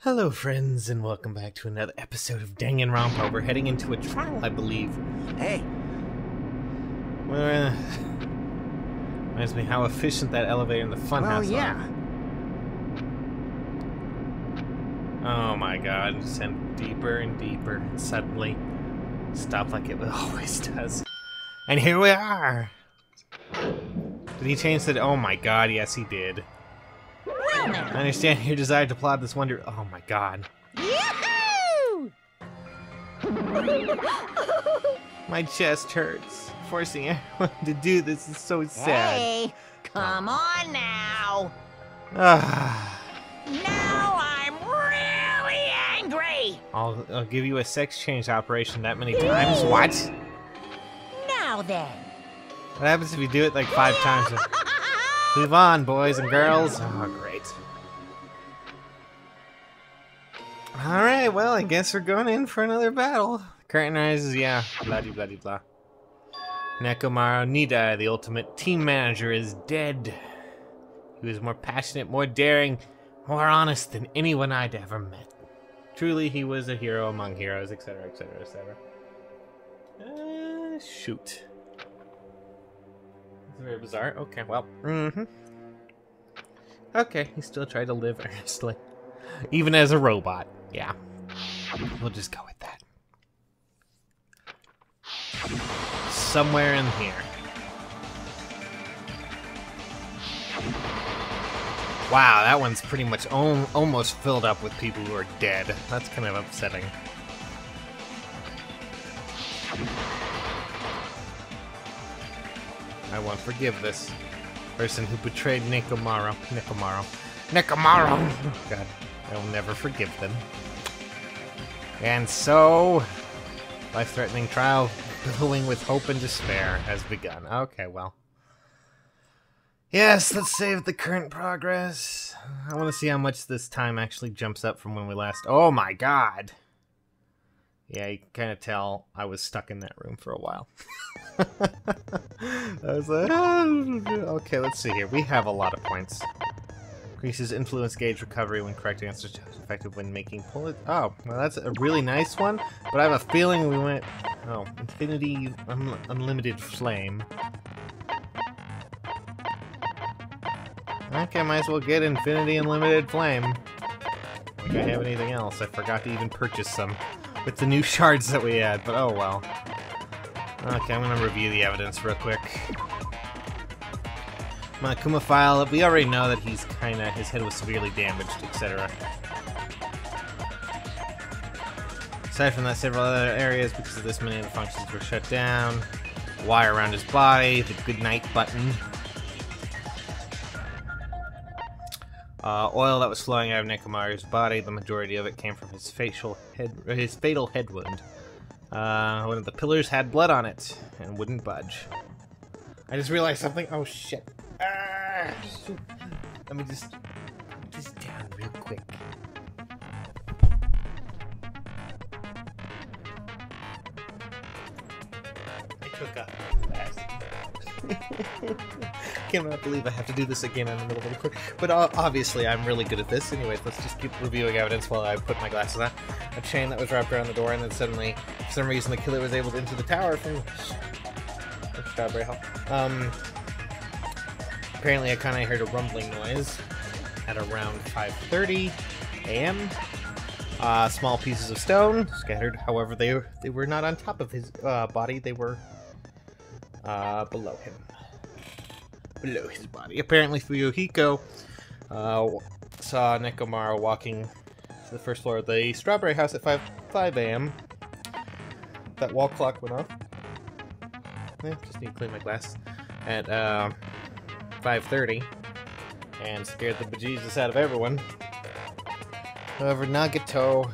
Hello friends, and welcome back to another episode of Danganronpa. We're heading into a trial, I believe. Hey! Reminds me how efficient that elevator in the funhouse Well, yeah. Oh my god, it sent deeper and deeper, and suddenly stopped like it always does. And here we are! Did he change the... Oh my god, yes he did. Well, now. I understand your desire to plot this wonder... Oh my god. Yahoo! My chest hurts. Forcing everyone to do this is so sad. Hey, come on now. Ah. Now I'm really angry. I'll give you a sex change operation that many times. What? Now then. What happens if you do it like 5 times? Move on, boys and girls. Oh, great. Alright, well, I guess we're going in for another battle. Curtain rises, yeah. Bloody, bloody, blah. Nekomaru Nida, the ultimate team manager, is dead. He was more passionate, more daring, more honest than anyone I'd ever met. Truly, he was a hero among heroes, etc., etc., etc. Shoot. That's very bizarre. Okay, well. Okay, he still tried to live earnestly. Even as a robot. Yeah. We'll just go with that. Somewhere in here. Wow, that one's pretty much almost filled up with people who are dead. That's kind of upsetting. I won't forgive this person who betrayed Nekomaru. Oh, God, I will never forgive them. And so, life-threatening trial billowing with hope and despair has begun. Okay, well. Yes, let's save the current progress. I want to see how much this time actually jumps up from when we last... Oh my god! Yeah, you can kind of tell I was stuck in that room for a while. I was like, oh. Okay, let's see here. We have a lot of points. Increases influence gauge recovery when correct answers, effective when making pull. Oh, well, that's a really nice one, but I have a feeling we went... Oh, infinity unlimited flame. Okay, might as well get infinity unlimited flame. Like I have anything else. I forgot to even purchase some with the new shards that we had, but oh well. Okay, I'm gonna review the evidence real quick. Monokuma file, we already know that he's kinda, his head was severely damaged, etc. Aside from that, several other areas, because of this, many of the functions were shut down. Wire around his body, the goodnight button. Oil that was flowing out of Nekomaru's body, the majority of it came from his fatal head wound. One of the pillars had blood on it, and wouldn't budge. I just realized something. Oh shit. Ah, shoot. Let me just put this down real quick. I took a cannot believe I have to do this again in the middle of the record. But obviously I'm really good at this. Anyways, let's just keep reviewing evidence while I put my glasses on. A chain that was wrapped around the door, and then suddenly, for some reason, the killer was able to enter the tower from Strawberry Hall. Apparently I kind of heard a rumbling noise at around 5:30 a.m. Small pieces of stone scattered. However, they were not on top of his body. They were below him. Below his body. Apparently Fuyuhiko saw Nekomaru walking to the first floor of the Strawberry House at 5 a.m. That wall clock went off. Just need to clean my glasses. At 5:30. And scared the bejesus out of everyone. However, Nagito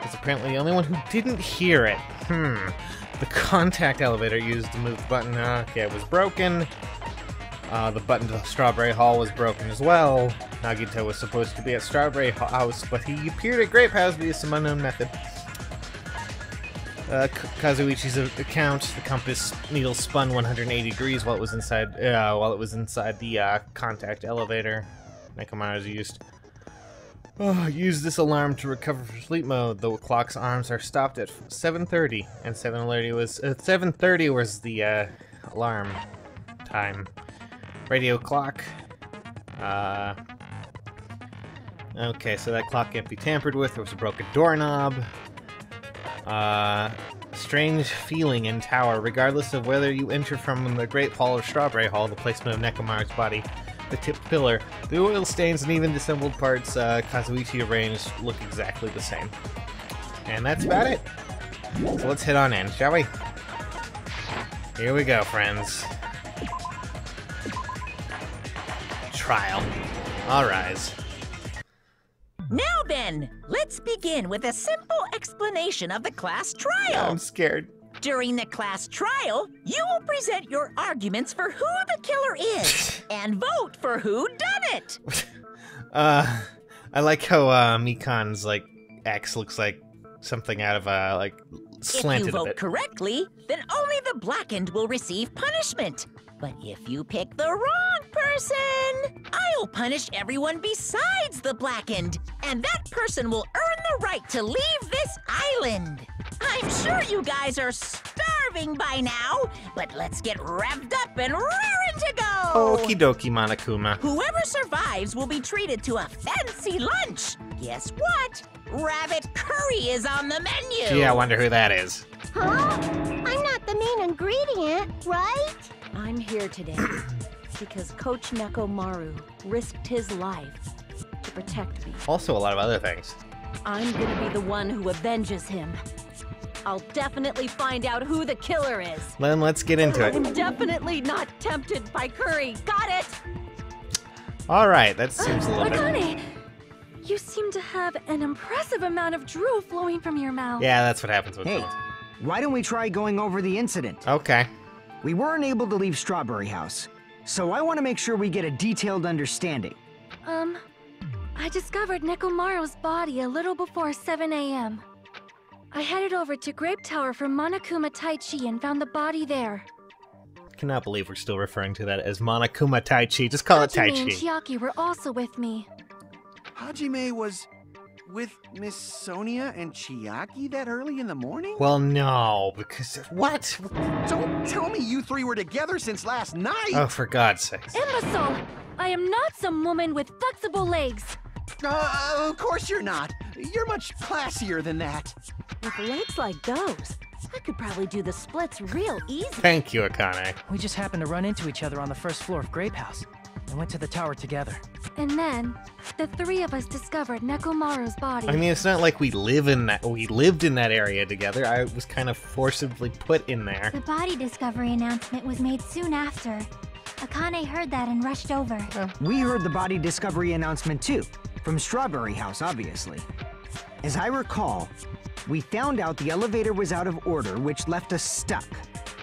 was apparently the only one who didn't hear it. The contact elevator used to move the button. Okay, it was broken. The button to the Strawberry Hall was broken as well. Nagito was supposed to be at Strawberry House, but he appeared at Grape House via some unknown method. Kazuichi's account: the compass needle spun 180 degrees while it was inside the contact elevator. Nekomaru's used Oh, use this alarm to recover from sleep mode. The clock's arms are stopped at 7:30, and 7:30 was the alarm time. Radio clock. Okay, so that clock can't be tampered with. There was a broken doorknob. Strange feeling in tower. Regardless of whether you enter from the Great Hall or Strawberry Hall, the placement of Nekomaru's body, the tipped pillar, the oil stains, and even disassembled parts Kazuichi arranged look exactly the same. And that's about it. So let's head on in, shall we? Here we go, friends. Trial. All rise. Now then, let's begin with a simple explanation of the class trial. I'm scared. During the class trial, you will present your arguments for who the killer is and vote for who done it. I like how Mikan's like X looks like something out of like slanted If you a vote bit. correctly, then only the blackened will receive punishment. But if you pick the wrong person, I'll punish everyone besides the blackened, and that person will earn the right to leave this island. I'm sure you guys are starving by now, but let's get revved up and raring to go. Okie dokie, Monokuma. Whoever survives will be treated to a fancy lunch. Guess what? Rabbit curry is on the menu. Gee, I wonder who that is. Huh? I'm not the main ingredient, right? I'm here today because Coach Nekomaru risked his life to protect me. Also a lot of other things. I'm gonna be the one who avenges him. I'll definitely find out who the killer is. Then let's get into I'm it. definitely not tempted by curry. Got it? Alright, that seems a little bit... Akane, you seem to have an impressive amount of drool flowing from your mouth. Yeah, that's what happens with Hey, food. why don't we try going over the incident? Okay. We weren't able to leave Strawberry House, so I want to make sure we get a detailed understanding. I discovered Nekomaru's body a little before 7 a.m. I headed over to Grape Tower for Monokuma Taichi and found the body there. Cannot believe we're still referring to that as Monokuma Taichi. Just call it Hajime and Taichi. Chiaki were also with me. Hajime was with Miss Sonia and Chiaki that early in the morning? Well, no, because... What? Don't tell me you three were together since last night! Oh, for God's sakes. Imbecile! I am not some woman with flexible legs. Of course you're not. You're much classier than that. With legs like those, I could probably do the splits real easy. Thank you, Akane. We just happened to run into each other on the first floor of Grape House and went to the tower together. And then, the three of us discovered Nekomaru's body. I mean, it's not like we lived in that area together. I was kind of forcibly put in there. The body discovery announcement was made soon after. Akane heard that and rushed over. We heard the body discovery announcement too, from Strawberry House, obviously. As I recall, we found out the elevator was out of order, which left us stuck.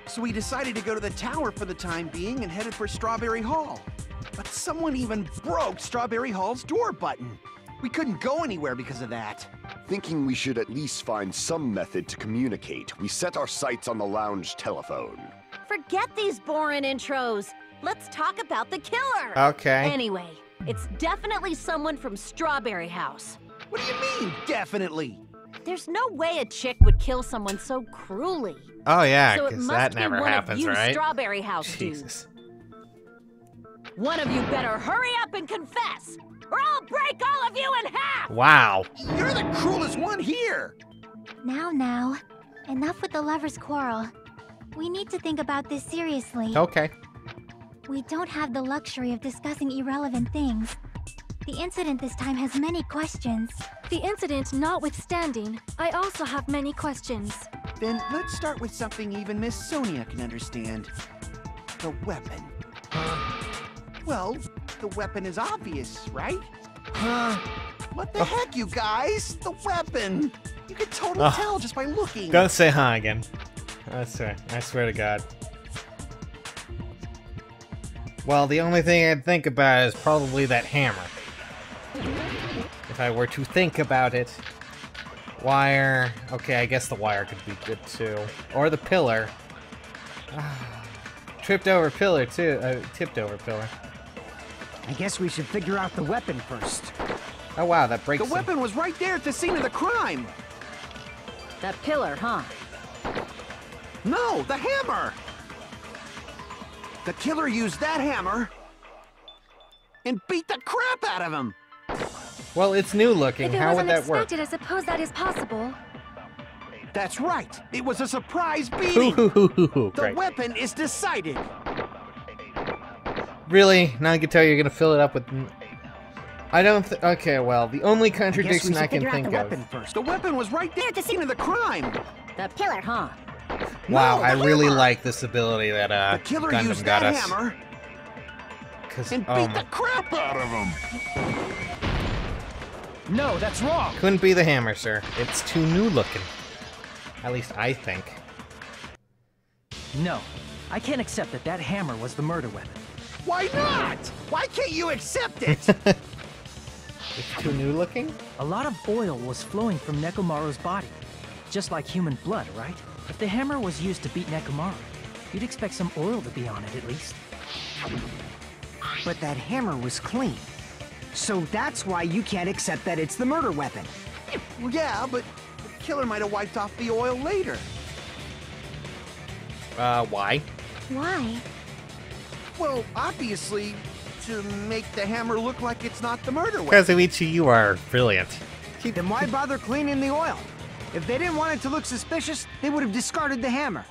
So we decided to go to the tower for the time being and headed for Strawberry Hall. But someone even broke Strawberry Hall's door button. We couldn't go anywhere because of that. Thinking we should at least find some method to communicate, we set our sights on the lounge telephone. Forget these boring intros. Let's talk about the killer. Okay. Anyway, it's definitely someone from Strawberry House. What do you mean, definitely? There's no way a chick would kill someone so cruelly. Oh, yeah, So it because must that be never one happens, of you right? Strawberry House Jesus. dudes. One of you better hurry up and confess, or I'll break all of you in half! Wow. You're the cruelest one here! Now. Enough with the lovers' quarrel. We need to think about this seriously. Okay. We don't have the luxury of discussing irrelevant things. The incident this time has many questions. The incident notwithstanding, I also have many questions. Then let's start with something even Miss Sonia can understand. The weapon. Well, the weapon is obvious, right? What the heck, you guys? The weapon! You can totally tell just by looking. Don't say huh again. I swear to God. Well, the only thing I'd think about is probably that hammer. If I were to think about it. Wire. Okay, I guess the wire could be good too. Or the pillar. Tripped over pillar too. Tipped over pillar. I guess we should figure out the weapon first. Oh wow, that breaks The weapon was right there at the scene of the crime. That pillar, huh? No, the hammer! The killer used that hammer and beat the crap out of him! Well, it's new looking. If it How would wasn't that work? expected, I suppose that is possible. That's right. It was a surprise beating. The Right. weapon is decided. Really? Nagito, you're gonna fill it up with... I don't okay, well, the only contradiction I can think of... First. The weapon was right there at the scene of the crime. That pillar, huh? Wow, No, I the really hammer. like this ability that The killer Gundam used got that us. hammer 'Cause, and beat the crap out of him. No, that's wrong. couldn't be the hammer, sir. It's too new looking. At least I think. No, I can't accept that that hammer was the murder weapon. Why not? Why can't you accept it? It's too new looking? A lot of oil was flowing from Nekomaru's body. Just like human blood, right? If the hammer was used to beat Nekomaru, you'd expect some oil to be on it at least. But that hammer was clean. So that's why you can't accept that it's the murder weapon. Well, yeah, but the killer might have wiped off the oil later. Why? Why? Well, obviously, to make the hammer look like it's not the murder weapon. Kazuichi, you are brilliant. Then why bother cleaning the oil? If they didn't want it to look suspicious, they would have discarded the hammer.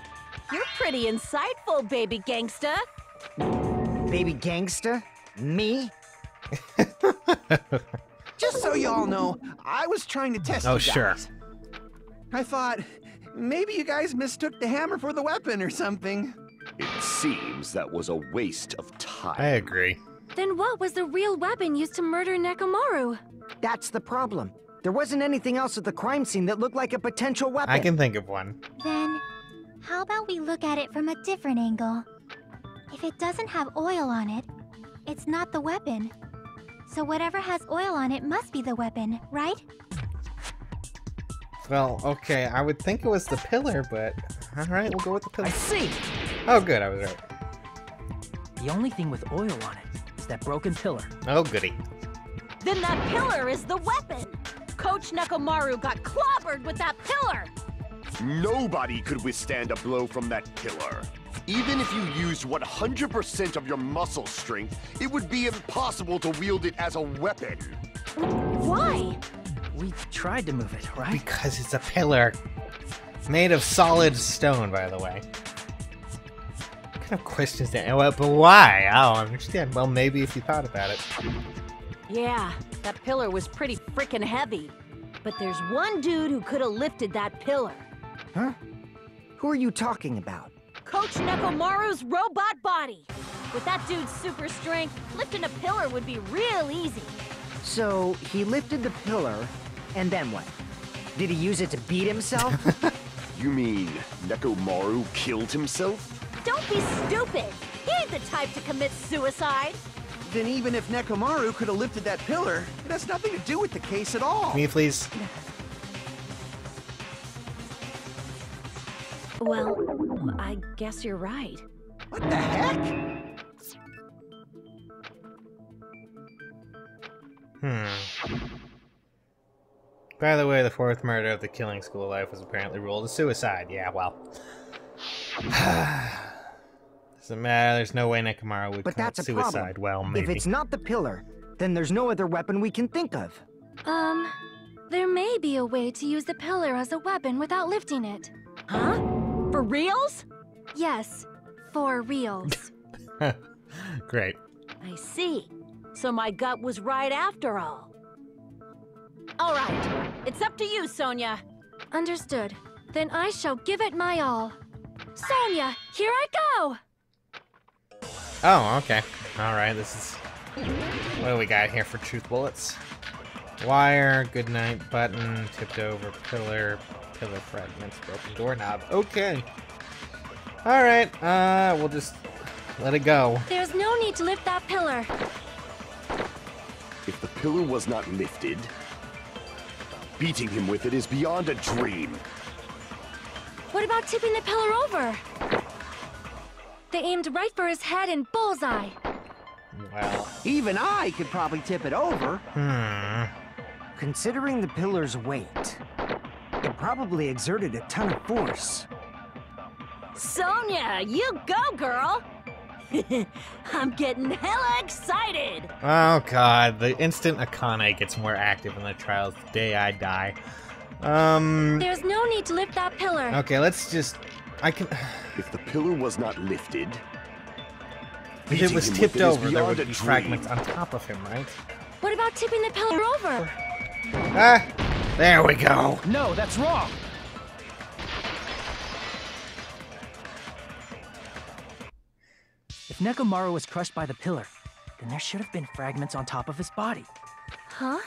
You're pretty insightful, baby gangsta. Baby gangsta? Me? Just so you all know, I was trying to test Oh, you sure. guys. I thought, maybe you guys mistook the hammer for the weapon or something. It seems that was a waste of time. I agree. Then what was the real weapon used to murder Nekomaru? That's the problem. There wasn't anything else at the crime scene that looked like a potential weapon. I can think of one. Then, how about we look at it from a different angle? If it doesn't have oil on it, it's not the weapon. So whatever has oil on it must be the weapon, right? Well, okay, I would think it was the pillar, but... Alright, we'll go with the pillar. I see! Oh, good, I was right. The only thing with oil on it is that broken pillar. Oh, goody. Then that pillar is the weapon. Coach Nekomaru got clobbered with that pillar. Nobody could withstand a blow from that pillar. Even if you used 100% of your muscle strength, it would be impossible to wield it as a weapon. Why? We tried to move it, right? Because it's a pillar. Made of solid stone, by the way. What kind of questions that? But why? I don't understand. Well, maybe if you thought about it. Yeah, that pillar was pretty freaking heavy. But there's one dude who could have lifted that pillar. Huh? Who are you talking about? Coach Nekomaru's robot body. With that dude's super strength, lifting a pillar would be real easy. So, he lifted the pillar, and then what? Did he use it to beat himself? You mean Nekomaru killed himself? Don't be stupid. He ain't the type to commit suicide. Then even if Nekomaru could have lifted that pillar, it has nothing to do with the case at all. Me, please. Well, I guess you're right. What the heck? By the way, the fourth murder of the killing school life was apparently ruled a suicide. Yeah, well. Doesn't matter, there's no way Nekomaru would But commit that's a suicide. problem. Well, maybe. If it's not the pillar, then there's no other weapon we can think of. There may be a way to use the pillar as a weapon without lifting it. Huh? For reals? Yes, for reals. Great. I see. So my gut was right after all. All right, it's up to you, Sonia. Understood. Then I shall give it my all. Sonia, here I go! Oh, okay. Alright, this is... What do we got here for truth bullets? Wire, goodnight button, tipped over pillar, pillar fragments, broken doorknob. Okay. Alright, we'll just let it go. There's no need to lift that pillar. If the pillar was not lifted, beating him with it is beyond a dream. What about tipping the pillar over? They aimed right for his head and bullseye. Well, Even I could probably tip it over. Considering the pillar's weight, it probably exerted a ton of force. Sonia, you go, girl! I'm getting hella excited! Oh god, the instant Akane gets more active in the trials, the day I die. There's no need to lift that pillar. Okay, let's just... If the pillar was not lifted... If it was beating him tipped with it is over, there beyond would a be dream. fragments on top of him, right? What about tipping the pillar over? Ah! There we go! No, that's wrong! If Nekomaru was crushed by the pillar, then there should have been fragments on top of his body. Huh?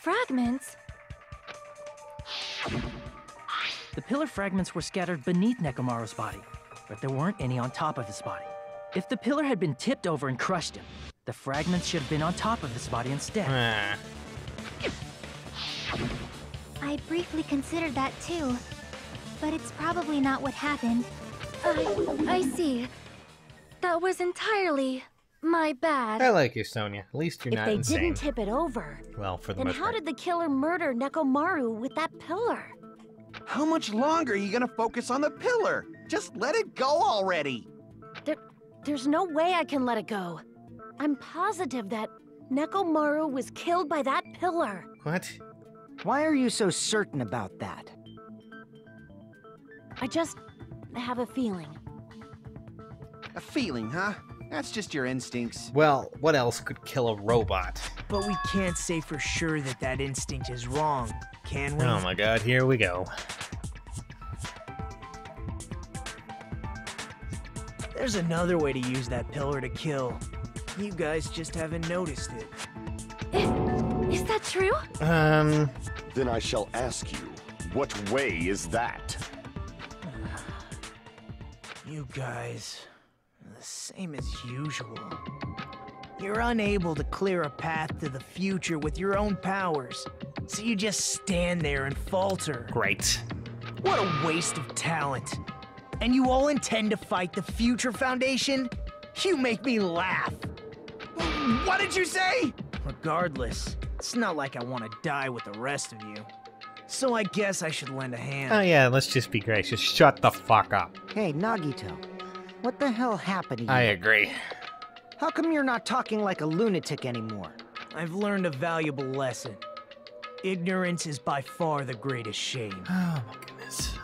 Fragments? The pillar fragments were scattered beneath Nekomaru's body, but there weren't any on top of his body. If the pillar had been tipped over and crushed him, the fragments should have been on top of his body instead. Ah. I briefly considered that too, but it's probably not what happened. I see. That was entirely my bad. I like you, Sonia. At least you're If not they insane. didn't tip it over, Well, for the then most how part. did the killer murder Nekomaru with that pillar? How much longer are you gonna focus on the pillar? Just let it go already. There's no way I can let it go. I'm positive that Nekomaru was killed by that pillar. What? Why are you so certain about that? I just have a feeling. A feeling, huh? That's just your instincts. Well, what else could kill a robot? But we can't say for sure that that instinct is wrong, can we? Oh my god, here we go. There's another way to use that pillar to kill. You guys just haven't noticed it. Is that true? Then I shall ask you, what way is that? You guys, the same as usual. You're unable to clear a path to the future with your own powers, so you just stand there and falter. Great. What a waste of talent. And you all intend to fight the Future Foundation? You make me laugh. What did you say? Regardless, it's not like I want to die with the rest of you. So I guess I should lend a hand. Oh yeah, let's just be gracious. Shut the fuck up. Hey, Nagito. What the hell happened to you? I agree. How come you're not talking like a lunatic anymore? I've learned a valuable lesson. Ignorance is by far the greatest shame. Oh my goodness.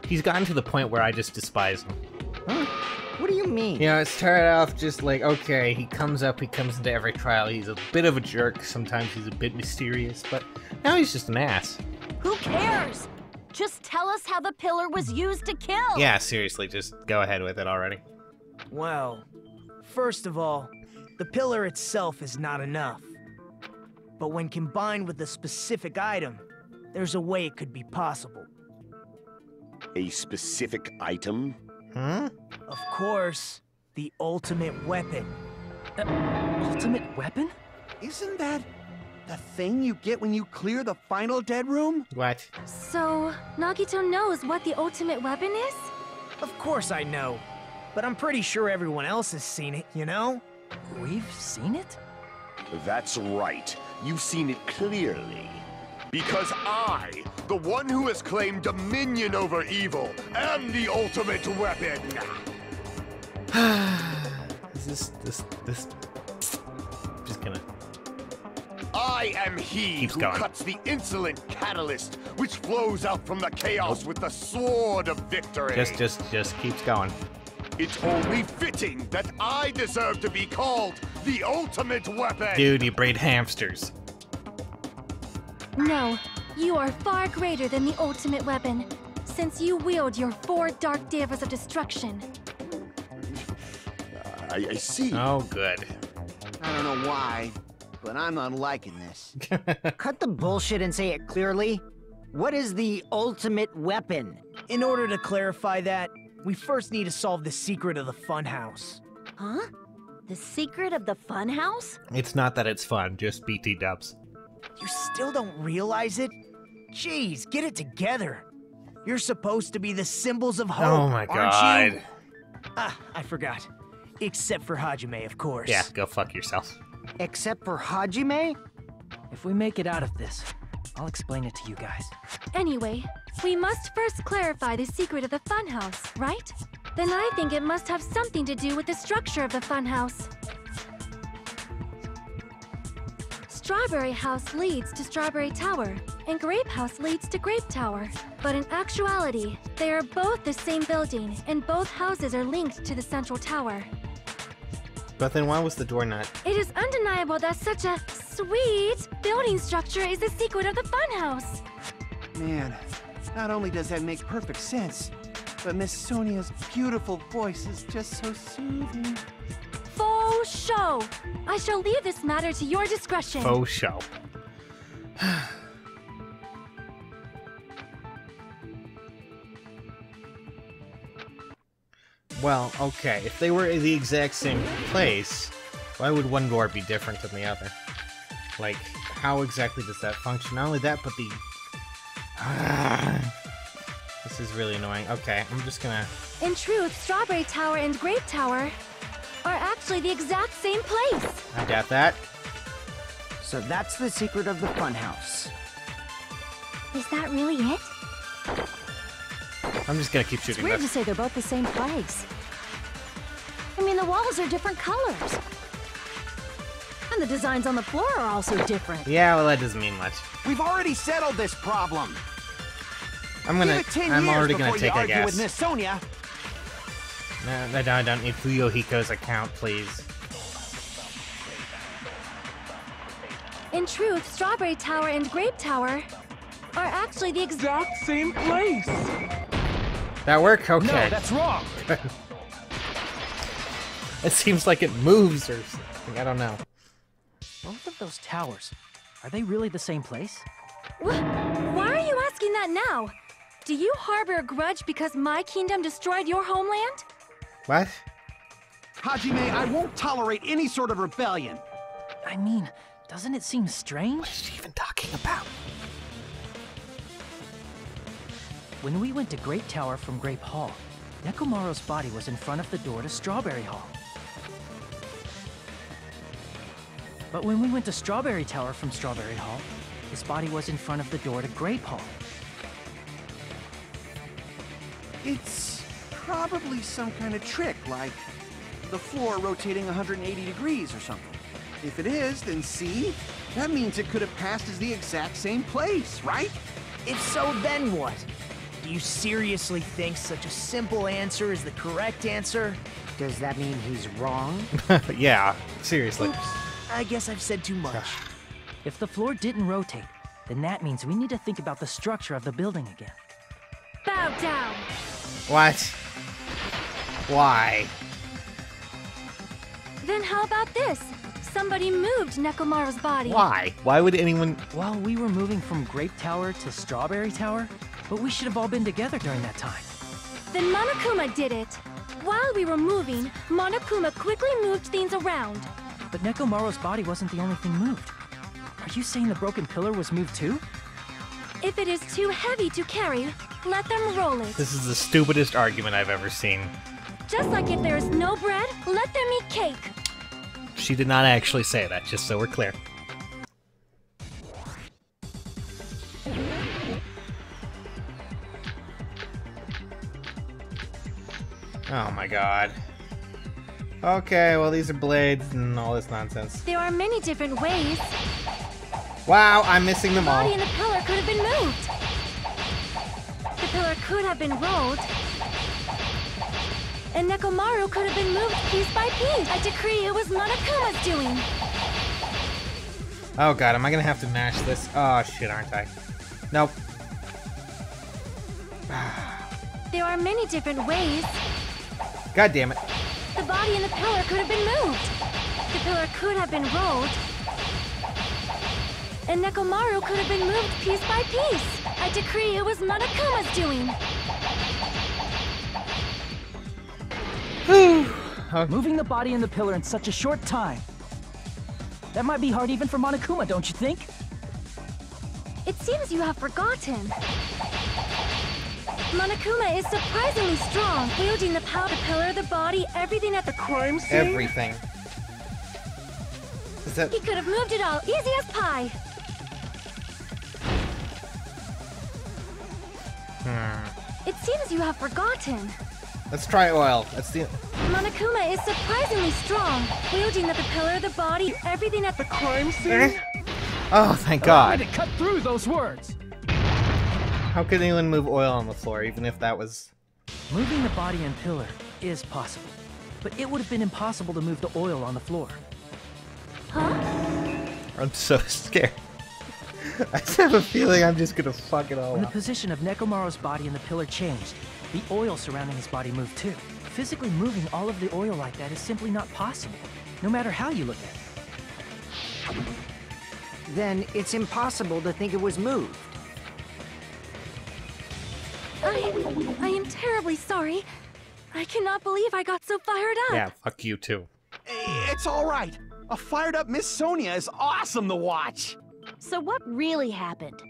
He's gotten to the point where I just despise him. Huh? What do you mean? You know, it started off just like, okay, he comes into every trial, he's a bit of a jerk, sometimes he's a bit mysterious, but now he's just an ass. Who cares? Just tell us how the pillar was used to kill. Yeah, seriously, just go ahead with it already. Well, first of all, the pillar itself is not enough. But when combined with a specific item, there's a way it could be possible. A specific item? Hmm? Of course, the ultimate weapon. Ultimate weapon? Isn't that the thing you get when you clear the final dead room? What? So, Nagito knows what the ultimate weapon is? Of course I know. But I'm pretty sure everyone else has seen it, you know? We've seen it? That's right. You've seen it clearly. Because I, the one who has claimed dominion over evil, am the ultimate weapon! Is this... Just gonna... I am he Keeps who going. cuts the insolent catalyst, which flows out from the chaos with the sword of victory. Just keeps going. It's only fitting that I deserve to be called the ultimate weapon! Dude, you breed hamsters. No, you are far greater than the ultimate weapon, since you wield your 4 dark devas of destruction. I see. Oh, good. I don't know why, but I'm not liking this. Cut the bullshit and say it clearly. What is the ultimate weapon? In order to clarify that, we first need to solve the secret of the funhouse. Huh? The secret of the funhouse? It's not that it's fun, just BT dubs. You still don't realize it? Jeez, get it together. You're supposed to be the symbols of hope, Oh my aren't you? god. Ah, I forgot. Except for Hajime, of course. Yeah, go fuck yourself. Except for Hajime? If we make it out of this, I'll explain it to you guys. Anyway, we must first clarify the secret of the funhouse, right? Then I think it must have something to do with the structure of the funhouse. Strawberry House leads to Strawberry Tower, and Grape House leads to Grape Tower. But in actuality, they are both the same building, and both houses are linked to the central tower. But then why was the door not? It is undeniable that such a sweet building structure is the secret of the funhouse. Man, not only does that make perfect sense, but Miss Sonia's beautiful voice is just so soothing. Faux show! I shall leave this matter to your discretion. Faux show. Well, okay, if they were in the exact same place, why would one door be different than the other? Like, how exactly does that function? Not only that, but the... This is really annoying. Okay, I'm just gonna... In truth, Strawberry Tower and Grape Tower are actually the exact same place. I got that. So that's the secret of the funhouse. Is that really it? I'm just gonna keep It's shooting weird to this. say they're both the same place. I mean, the walls are different colors. And the designs on the floor are also different. Yeah, well, that doesn't mean much. We've already settled this problem. I'm Give it 10 years already before gonna take you a argue guess. with Miss Sonia. No, I don't need Fuyohiko's account, please. In truth, Strawberry Tower and Grape Tower are actually the exact Same place. That work? Okay. No, that's wrong. It seems like it moves or something. I don't know. Both of those towers, are they really the same place? Why are you asking that now? Do you harbor a grudge because my kingdom destroyed your homeland? What? Hajime, I won't tolerate any sort of rebellion. I mean, doesn't it seem strange? What is she even talking about? When we went to Grape Tower from Grape Hall, Nekomaru's body was in front of the door to Strawberry Hall. But when we went to Strawberry Tower from Strawberry Hall, his body was in front of the door to Grape Hall. It's probably some kind of trick, like the floor rotating 180 degrees or something. If it is, then see? That means it could have passed as the exact same place, right? If so, then what? Do you seriously think such a simple answer is the correct answer? Does that mean he's wrong? Yeah, seriously. Oops, I guess I've said too much. If the floor didn't rotate, then that means we need to think about the structure of the building again. Bow down. What? Why? Then how about this? Somebody moved Nekomaru's body. Why? Why would anyone... Well, we were moving from Grape Tower to Strawberry Tower, but we should have all been together during that time. Then Monokuma did it. While we were moving, Monokuma quickly moved things around. But Nekomaru's body wasn't the only thing moved. Are you saying the broken pillar was moved too? If it is too heavy to carry, let them roll it. This is the stupidest argument I've ever seen. Just like if there is no bread, let them eat cake. She did not actually say that, just so we're clear. Oh my god. Okay, well these are blades and all this nonsense. There are many different ways. Wow, I'm missing them The body all. and the pillar could have been moved. The pillar could have been rolled. And Nekomaru could have been moved piece by piece. I decree it was Monokuma's doing. Oh god, am I gonna have to mash this? Oh shit, aren't I? Nope. There are many different ways. God damn it. The body and the pillar could have been moved. The pillar could have been rolled. And Nekomaru could have been moved piece by piece. I decree it was Monokuma's doing. Moving the body and the pillar in such a short time. That might be hard even for Monokuma, don't you think? It seems you have forgotten. Monokuma is surprisingly strong, wielding the power, the pillar, the body, everything at the crime scene. Everything. Is that... He could have moved it all, easy as pie. It seems you have forgotten. Let's try oil. That's the... Monokuma is surprisingly strong, wielding the pillar, the body, everything at the crime scene. Oh, thank Allow me God. to cut through those words. How could anyone move oil on the floor, even if that was... Moving the body and pillar is possible, but it would have been impossible to move the oil on the floor. I'm so scared. I just have a feeling I'm just gonna fuck it all When the up. position of Nekomaru's body and the pillar changed, the oil surrounding his body moved too. Physically moving all of the oil like that is simply not possible, no matter how you look at it. Then it's impossible to think it was moved. I am terribly sorry. I cannot believe I got so fired up. Yeah, fuck you too. It's all right. A fired up Miss Sonia is awesome to watch. So what really happened?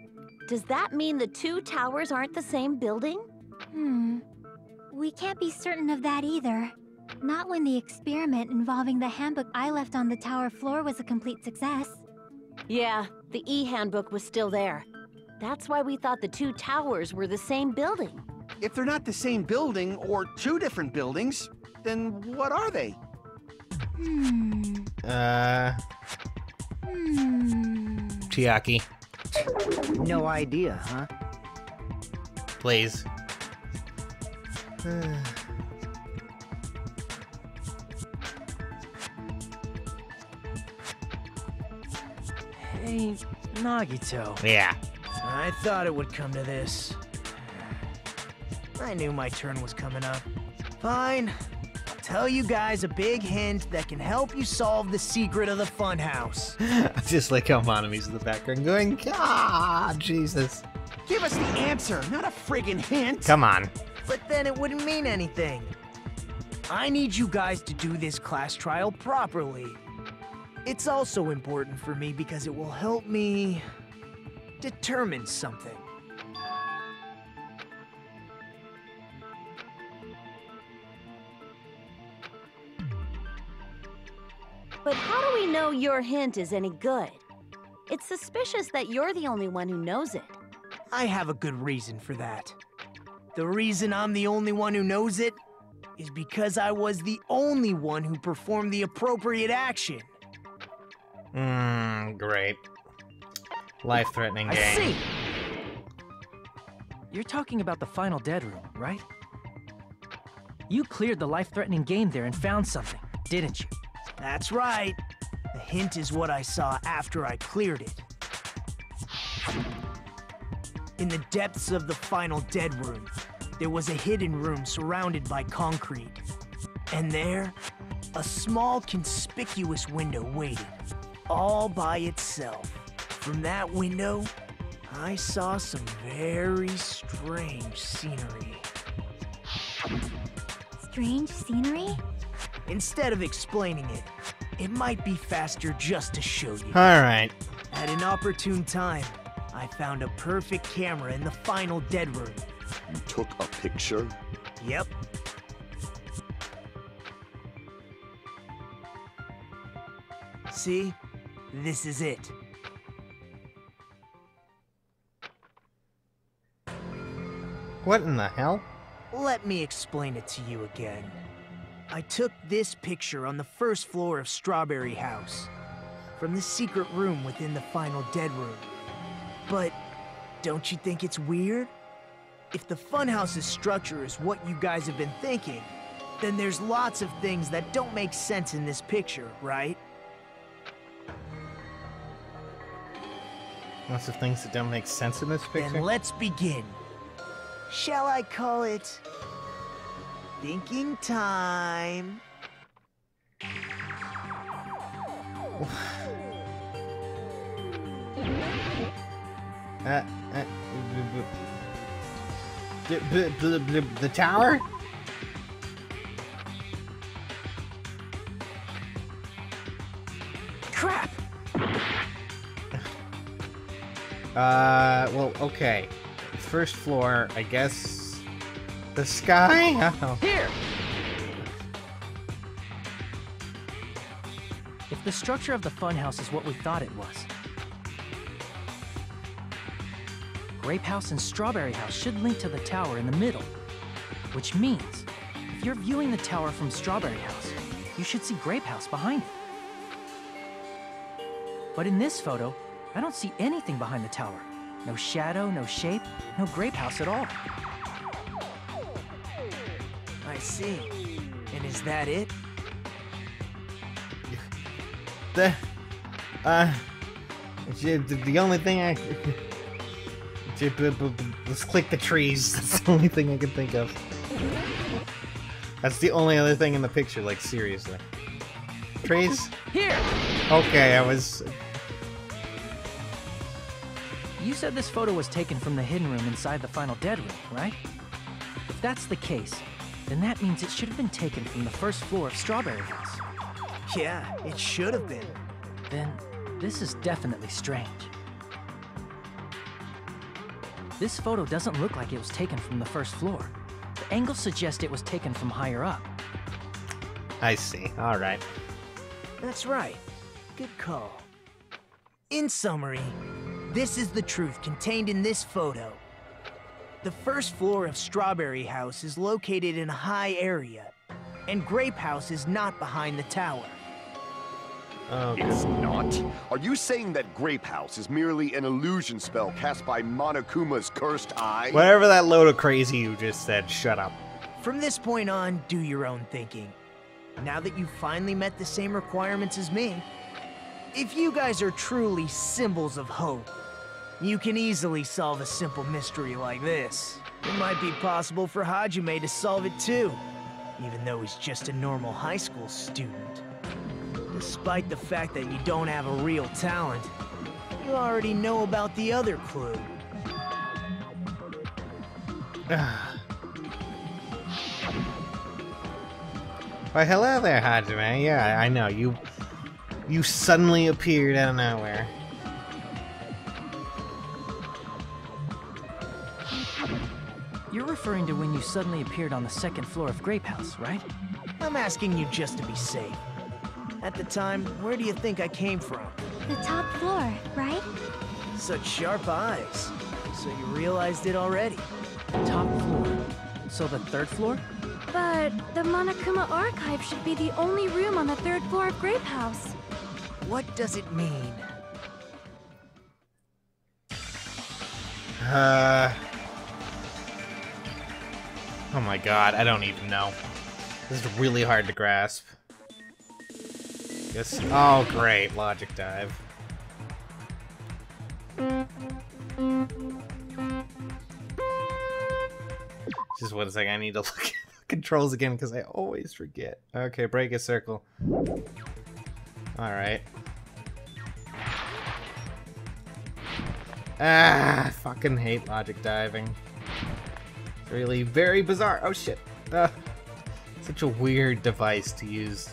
Does that mean the two towers aren't the same building? We can't be certain of that either. Not when the experiment involving the handbook I left on the tower floor was a complete success. Yeah, the e-handbook was still there. That's why we thought the two towers were the same building. If they're not the same building or two different buildings, then what are they? Chiaki, No idea, huh? please. Hey, Nagito. Yeah. I thought it would come to this. I knew my turn was coming up. Fine. I'll tell you guys a big hint that can help you solve the secret of the funhouse. Just like how Monami's in the background going, ah, Jesus. Give us the answer, not a friggin' hint. Come on. But then it wouldn't mean anything. I need you guys to do this class trial properly. It's also important for me because it will help me determine something. But how do we know your hint is any good? It's suspicious that you're the only one who knows it. I have a good reason for that. The reason I'm the only one who knows it is because I was the only one who performed the appropriate action. Great. Life-threatening I game. see! You're talking about the final dead room, right? You cleared the life-threatening game there and found something, didn't you? That's right. The hint is what I saw after I cleared it. In the depths of the final dead room, there was a hidden room surrounded by concrete. And there, a small conspicuous window waited, all by itself. From that window, I saw some very strange scenery. Strange scenery? Instead of explaining it, it might be faster just to show you. Alright. At an opportune time, I found a perfect camera in the final dead room. You took a picture? Yep. See? This is it. What in the hell? Let me explain it to you again. I took this picture on the first floor of Strawberry House, from the secret room within the final dead room. But don't you think it's weird? If the funhouse's structure is what you guys have been thinking, then there's lots of things that don't make sense in this picture, right? Lots of things that don't make sense in this picture. Then let's begin. Shall I call it thinking time? The tower? Crap! Well, okay. First floor, I guess. The sky? Oh. Here! If The structure of the funhouse is what we thought it was. Grape House and Strawberry House should link to the tower in the middle. Which means, if you're viewing the tower from Strawberry House, you should see Grape House behind it. But in this photo, I don't see anything behind the tower. No shadow, no shape, no Grape House at all. I see. And is that it? The only thing let's click the trees. That's the only thing I can think of. That's the only other thing in the picture, like, seriously. Trees? Here! Okay, I was... You said this photo was taken from the hidden room inside the final dead room, right? If that's the case, then that means it should have been taken from the first floor of Strawberry House. Yeah, it should have been. Then, this is definitely strange. This photo doesn't look like it was taken from the first floor. The angle suggests it was taken from higher up. I see. Alright. That's right. Good call. In summary, this is the truth contained in this photo. The first floor of Strawberry House is located in a high area, and Grape House is not behind the tower. Okay. It's not? Are you saying that Grape House is merely an illusion spell cast by Monokuma's cursed eye? Whatever that load of crazy you just said, shut up. From this point on, do your own thinking. Now that you've finally met the same requirements as me, if you guys are truly symbols of hope, you can easily solve a simple mystery like this. It might be possible for Hajime to solve it too, even though he's just a normal high school student. Despite the fact that you don't have a real talent, you already know about the other clue. Why, hello there, Hajime. Yeah, I know. You suddenly appeared out of nowhere. You're referring to when you suddenly appeared on the second floor of Grape House, right? I'm asking you just to be safe. At the time, where do you think I came from? The top floor, right? Such sharp eyes. So you realized it already. Top floor. So the third floor? But the Monokuma archive should be the only room on the third floor of Grape House. What does it mean? Oh my god, I don't even know. This is really hard to grasp. Guess. Oh, great. Logic dive. Just 1 second. I need to look at the controls again because I always forget. Okay, break a circle. Alright. Ah, I fucking hate logic diving. It's really very bizarre. Oh shit. Such a weird device to use.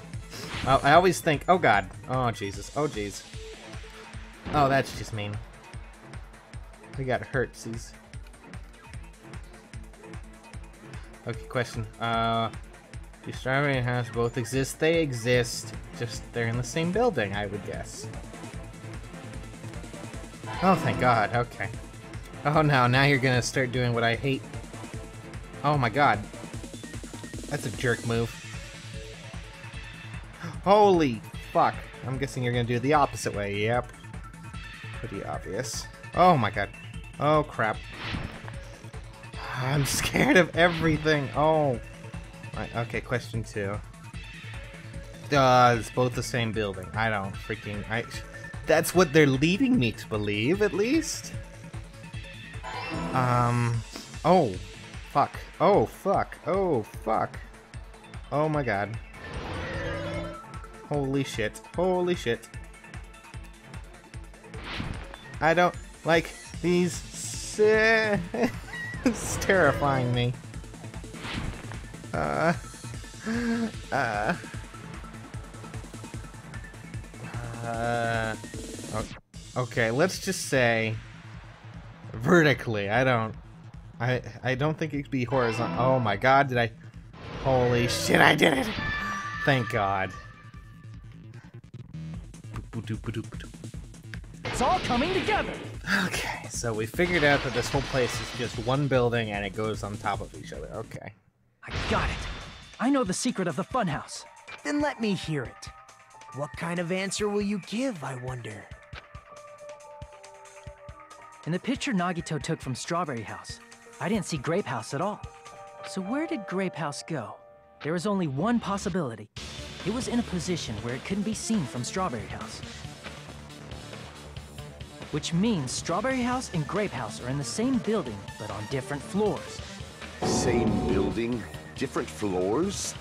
Well, I always think, oh god. Oh Jesus. Oh jeez. Oh, that's just mean. We got hurtsies. Okay, question. Do Strawberry and House both exist? They exist. Just they're in the same building, I would guess. Oh, thank God. Okay. Oh no, now you're gonna start doing what I hate. Oh my god. That's a jerk move. Holy fuck. I'm guessing you're gonna do it the opposite way. Yep. Pretty obvious. Oh my god. Oh crap. I'm scared of everything. Oh. Right, okay, question 2. It's both the same building. I don't freaking... That's what they're leading me to believe, at least. Oh. Fuck. Oh, fuck. Oh, fuck. Oh my god. Holy shit. Holy shit. I don't like these... It's terrifying me. Okay, let's just say vertically. I don't think it could be horizontal. Oh my god, did I? Holy shit, I did it! Thank God. It's all coming together. Okay, so we figured out that this whole place is just one building and it goes on top of each other. Okay. I got it. I know the secret of the funhouse. Then let me hear it. What kind of answer will you give, I wonder? In the picture Nagito took from Strawberry House, I didn't see Grape House at all. So where did Grape House go? There was only one possibility. It was in a position where it couldn't be seen from Strawberry House. Which means Strawberry House and Grape House are in the same building, but on different floors. Same building, different floors?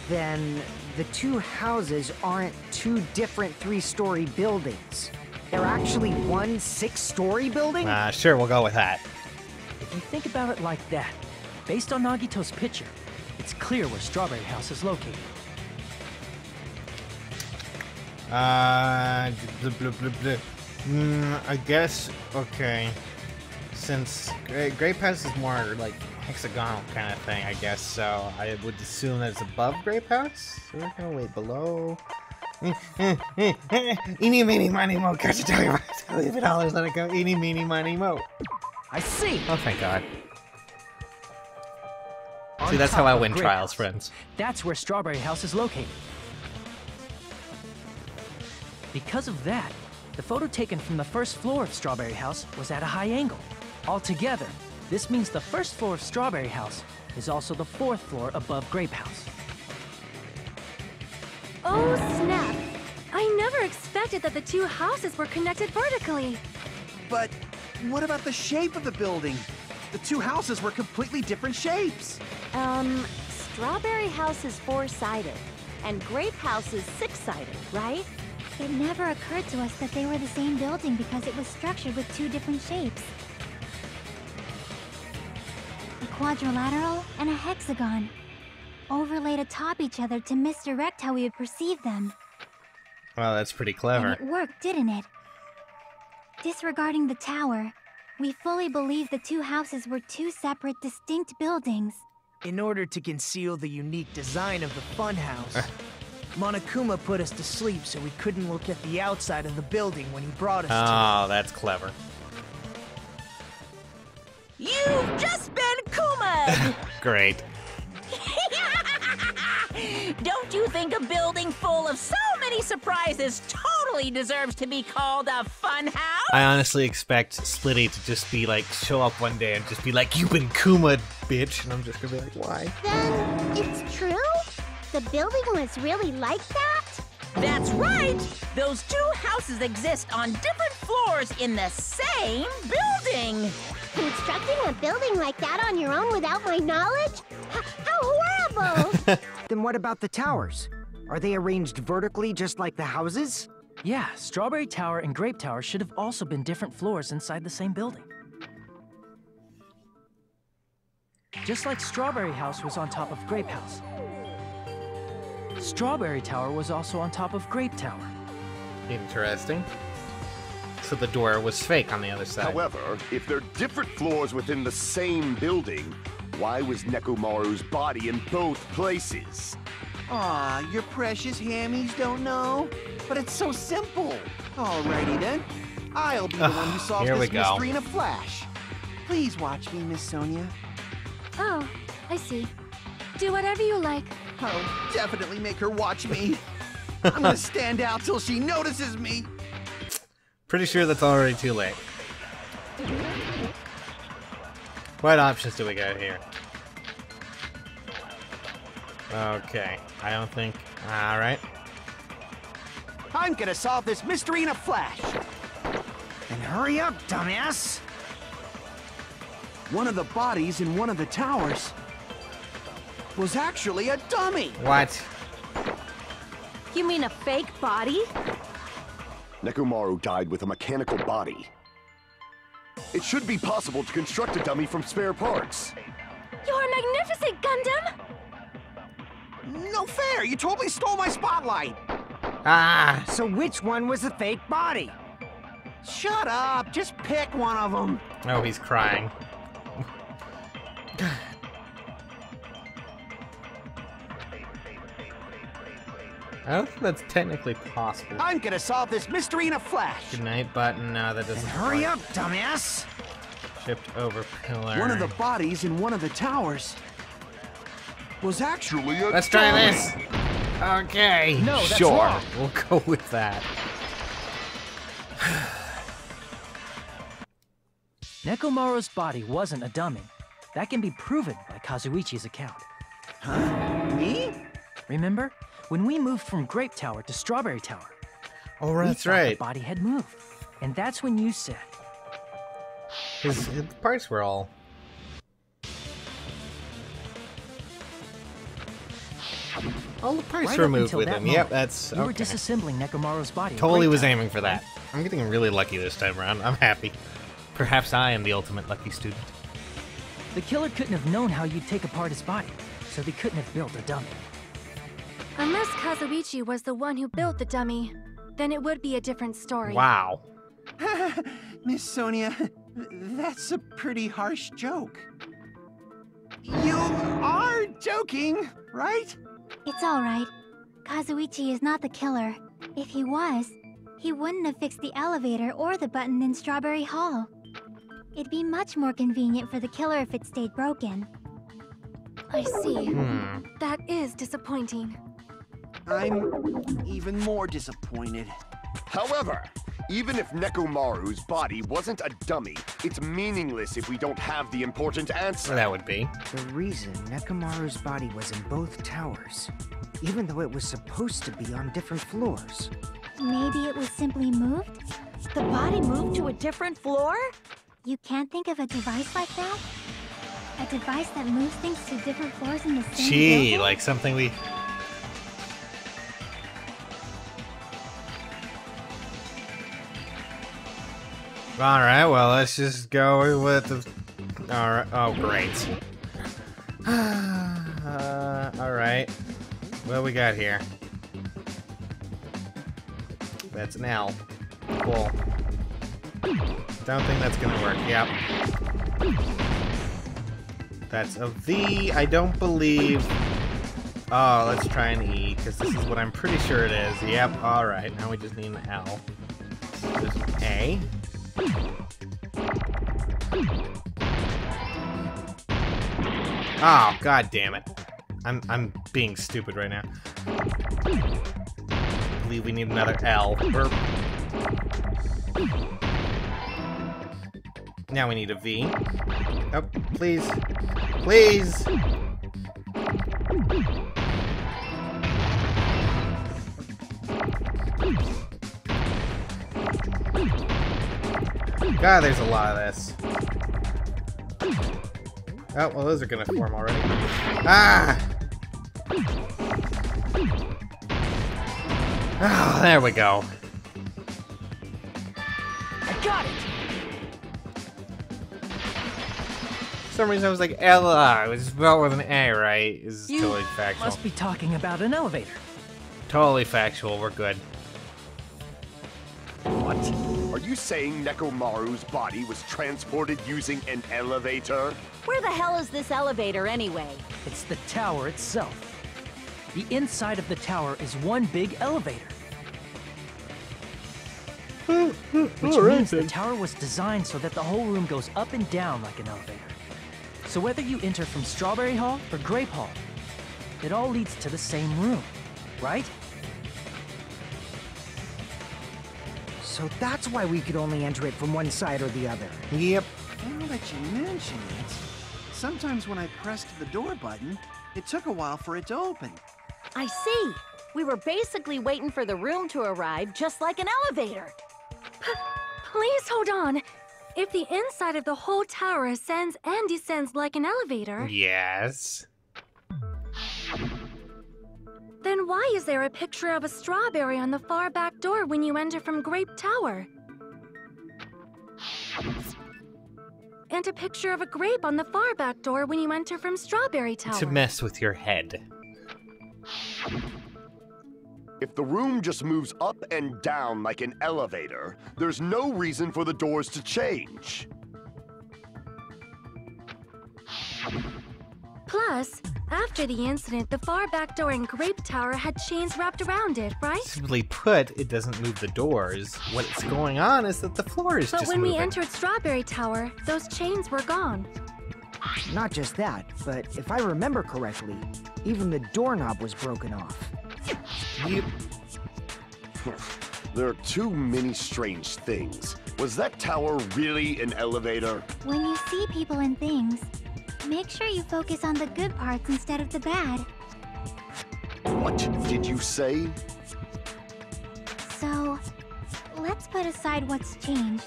Then the two houses aren't two different 3-story buildings. They're actually one 6-story building? Sure, we'll go with that. If you think about it like that, based on Nagito's picture, it's clear where Strawberry House is located. I guess, okay. Since Grape House is more like hexagonal kind of thing, I guess, so I would assume that it's above Grape House? So we're gonna wait below. Eeny, meeny, miny, mo, catch a tiger, $11, let it go. Eeny, meeny, miny, mo. I see! Oh, thank God. On See, that's how top I of win Grape trials, House. friends. That's where Strawberry House is located. Because of that, the photo taken from the first floor of Strawberry House was at a high angle. Altogether, this means the first floor of Strawberry House is also the 4th floor above Grape House. Oh, snap! I never expected that the two houses were connected vertically. But what about the shape of the building? The two houses were completely different shapes. Strawberry House is 4-sided, and Grape House is 6-sided, right? It never occurred to us that they were the same building because it was structured with two different shapes. A quadrilateral and a hexagon, overlaid atop each other to misdirect how we would perceive them. Well, that's pretty clever. And it worked, didn't it? Disregarding the tower, we fully believe the two houses were two separate, distinct buildings. In order to conceal the unique design of the funhouse, Monokuma put us to sleep so we couldn't look at the outside of the building when he brought us to Oh, that's clever. You've just been Kuma'd! Great. Don't you think a building full of so many surprises totally deserves to be called a fun house? I honestly expect Splitty to just be like, show up one day and just be like, you've been Kuma, bitch. And I'm just gonna be like, why? Then it's true? The building was really like that? That's right! Those two houses exist on different floors in the same building! Constructing a building like that on your own without my knowledge? How horrible! Then what about the towers? Are they arranged vertically just like the houses? Yeah, Strawberry Tower and Grape Tower should have also been different floors inside the same building. Just like Strawberry House was on top of Grape House. Strawberry Tower was also on top of Grape Tower. Interesting. So the door was fake on the other side. However, if they're different floors within the same building, why was Nekomaru's body in both places? Aw, your precious hammies don't know? But it's so simple. Alrighty then. I'll be the one who solves Here we this go. mystery in a flash. Please watch me, Miss Sonia. Oh, I see. Do whatever you like. Oh, definitely make her watch me. I'm gonna stand out till she notices me. Pretty sure that's already too late. What options do we got here? Okay, I don't think... Alright. I'm gonna solve this mystery in a flash. Then hurry up, dumbass! One of the bodies in one of the towers was actually a dummy. What? You mean a fake body? Nekomaru died with a mechanical body. It should be possible to construct a dummy from spare parts. You're magnificent, Gundam! No fair! You totally stole my spotlight! Ah! So which one was the fake body? Shut up! Just pick one of them! Oh, he's crying. I don't think that's technically possible. I'm gonna solve this mystery in a flash. Good night button. No, that doesn't. Hurry up, dumbass! Shift over pillar. One of the bodies in one of the towers was actually a Let's try this. Okay. No, that's sure. wrong. We'll go with that. Nekomaru's body wasn't a dummy. That can be proven by Kazuichi's account. Huh? Me? Remember? When we moved from Grape Tower to Strawberry Tower. Oh, we that's thought right. The body had moved. And that's when you said... His parts were all... All the parts Right were up moved until with that him. moment, Yep, that's... You were okay. disassembling Nekomaru's body. at Totally Grape was Tower, aiming for that. I'm getting really lucky this time around. I'm happy. Perhaps I am the ultimate lucky student. The killer couldn't have known how you'd take apart his body, so they couldn't have built a dummy. Unless Kazuichi was the one who built the dummy, then it would be a different story. Wow. Miss Sonia, that's a pretty harsh joke. You are joking, right? It's all right. Kazuichi is not the killer. If he was, he wouldn't have fixed the elevator or the button in Strawberry Hall. It'd be much more convenient for the killer if it stayed broken. I see. Hmm. That is disappointing. I'm even more disappointed. However, even if Nekomaru's body wasn't a dummy, it's meaningless if we don't have the important answer. That would be. The reason Nekomaru's body was in both towers, even though it was supposed to be on different floors. Maybe it was simply moved? The body moved to a different floor? You can't think of a device like that? A device that moves things to different floors in the same Gee, building? like something we... Alright, well, let's just go with the... Alright, oh, great. Alright. What we got here? That's an L. Cool. Don't think that's gonna work. Yep. That's a V. I don't believe... Oh, let's try an E, because this is what I'm pretty sure it is. Yep, alright. Now we just need an L. There's an A. Oh, god damn it. I'm being stupid right now. I believe we need another L. Now we need a V. Oh, please. Please! God, there's a lot of this. Oh, well, those are gonna form already. Ah! Oh, there we go. I got it! For some reason I was like, Ella. It was spelled with an A, right? This is totally factual. Must be talking about an elevator. Totally factual. We're good. What? Are you saying Nekomaru's body was transported using an elevator? Where the hell is this elevator anyway? It's the tower itself. The inside of the tower is one big elevator. Which means the tower was designed so that the whole room goes up and down like an elevator. So whether you enter from Strawberry Hall or Grape Hall, it all leads to the same room, right? So that's why we could only enter it from one side or the other. Yep. Now that you mention it, sometimes when I pressed the door button, it took a while for it to open. I see. We were basically waiting for the room to arrive, just like an elevator. Please hold on. If the inside of the whole tower ascends and descends like an elevator, Yes. then why is there a picture of a strawberry on the far back door when you enter from Grape Tower? And a picture of a grape on the far back door when you enter from Strawberry Tower. To mess with your head. If the room just moves up and down like an elevator, there's no reason for the doors to change. Plus, after the incident, the far back door in Grape Tower had chains wrapped around it, right? Simply put, it doesn't move the doors. What's going on is that the floor is But just when moving. we entered Strawberry Tower, those chains were gone. Not just that, but if I remember correctly, even the doorknob was broken off. Yep. There are too many strange things. Was that tower really an elevator? When you see people and things, make sure you focus on the good parts instead of the bad. What did you say? So, let's put aside what's changed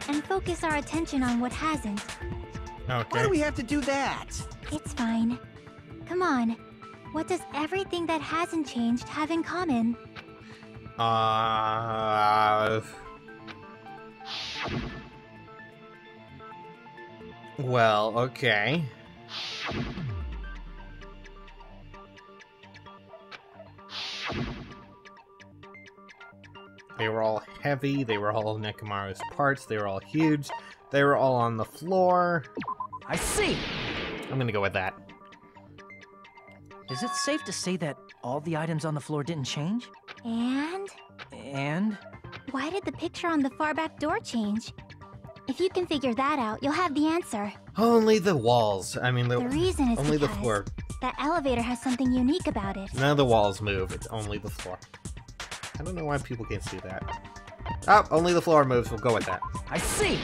and focus our attention on what hasn't. Okay. Why do we have to do that? It's fine. Come on. What does everything that hasn't changed have in common? Well, okay. They were all heavy, they were all Nekomaru's parts, they were all huge, they were all on the floor. I see! I'm gonna go with that. Is it safe to say that all the items on the floor didn't change? And? And? Why did the picture on the far back door change? If you can figure that out, you'll have the answer. Only the walls. I mean, The reason is only the because floor. that elevator has something unique about it. None of the walls move, it's only the floor. I don't know why people can't see that. Oh, only the floor moves, we'll go with that. I see!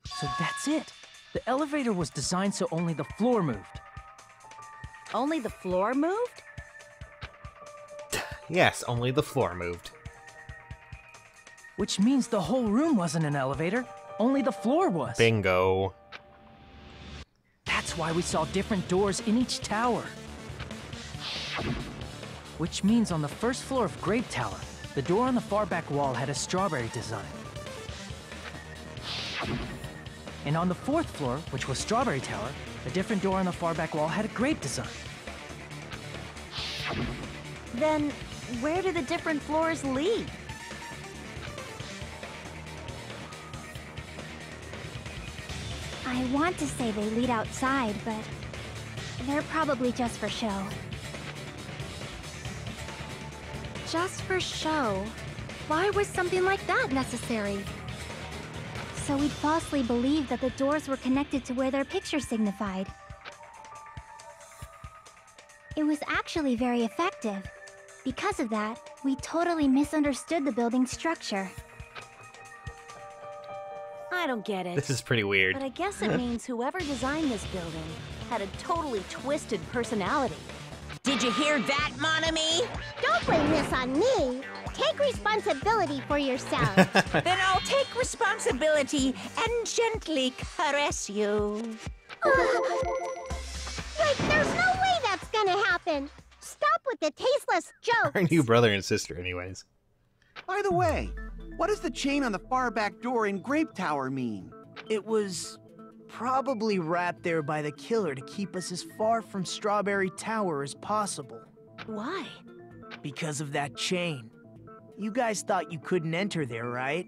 So that's it. The elevator was designed so only the floor moved. Only the floor moved? Yes, only the floor moved. Which means the whole room wasn't an elevator, only the floor was. Bingo. That's why we saw different doors in each tower. Which means on the first floor of Grape Tower, the door on the far back wall had a strawberry design. And on the fourth floor, which was Strawberry Tower, a different door on the far back wall had a grape design. Then, where do the different floors lead? I want to say they lead outside, but they're probably just for show. Just for show. Why was something like that necessary? So we'd falsely believe that the doors were connected to where their picture signified. It was actually very effective. Because of that, we totally misunderstood the building's structure. I don't get it. This is pretty weird. But I guess it means whoever designed this building had a totally twisted personality. Did you hear that, mon ami? Don't blame this on me. Take responsibility for yourself. Then I'll take responsibility and gently caress you. Like, there's no way that's gonna happen. Stop with the tasteless jokes. Aren't you brother and sister anyways? By the way, what does the chain on the far back door in Grape Tower mean? It was probably wrapped there by the killer to keep us as far from Strawberry Tower as possible. Why? Because of that chain. You guys thought you couldn't enter there, right?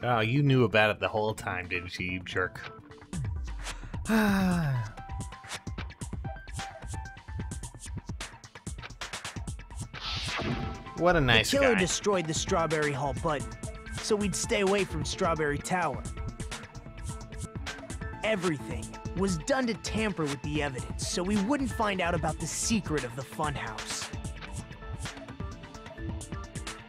Oh, you knew about it the whole time, didn't you, you jerk? What a nice the killer guy. destroyed the Strawberry Hall button, so we'd stay away from Strawberry Tower. Everything was done to tamper with the evidence, so we wouldn't find out about the secret of the funhouse.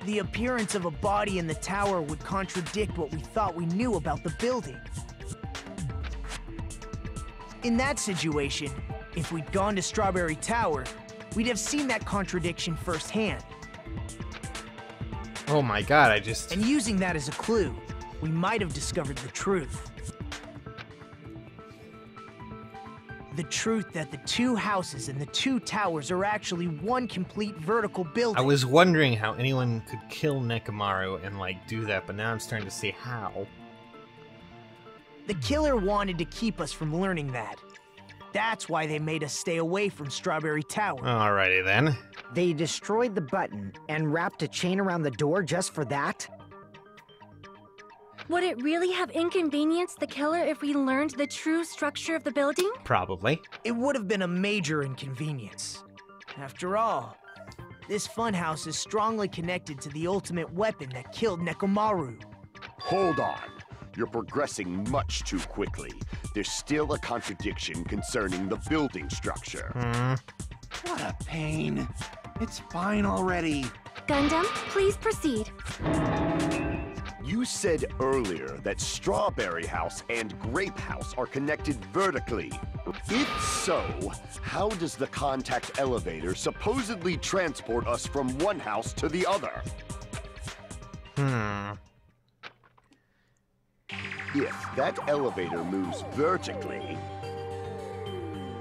The appearance of a body in the tower would contradict what we thought we knew about the building. In that situation, if we'd gone to Strawberry Tower, we'd have seen that contradiction firsthand. Oh my god, And using that as a clue, we might have discovered the truth. The truth that the two houses and the two towers are actually one complete vertical building. I was wondering how anyone could kill Nekomaru and, like, do that, but now I'm starting to see how. The killer wanted to keep us from learning that. That's why they made us stay away from Strawberry Tower. Alrighty then. They destroyed the button and wrapped a chain around the door just for that? Would it really have inconvenienced the killer if we learned the true structure of the building? Probably. It would have been a major inconvenience. After all, this funhouse is strongly connected to the ultimate weapon that killed Nekomaru. Hold on. You're progressing much too quickly. There's still a contradiction concerning the building structure. What a pain. It's fine already. Gundam, please proceed. You said earlier that Strawberry House and Grape House are connected vertically. If so, how does the contact elevator supposedly transport us from one house to the other? If that elevator moves vertically...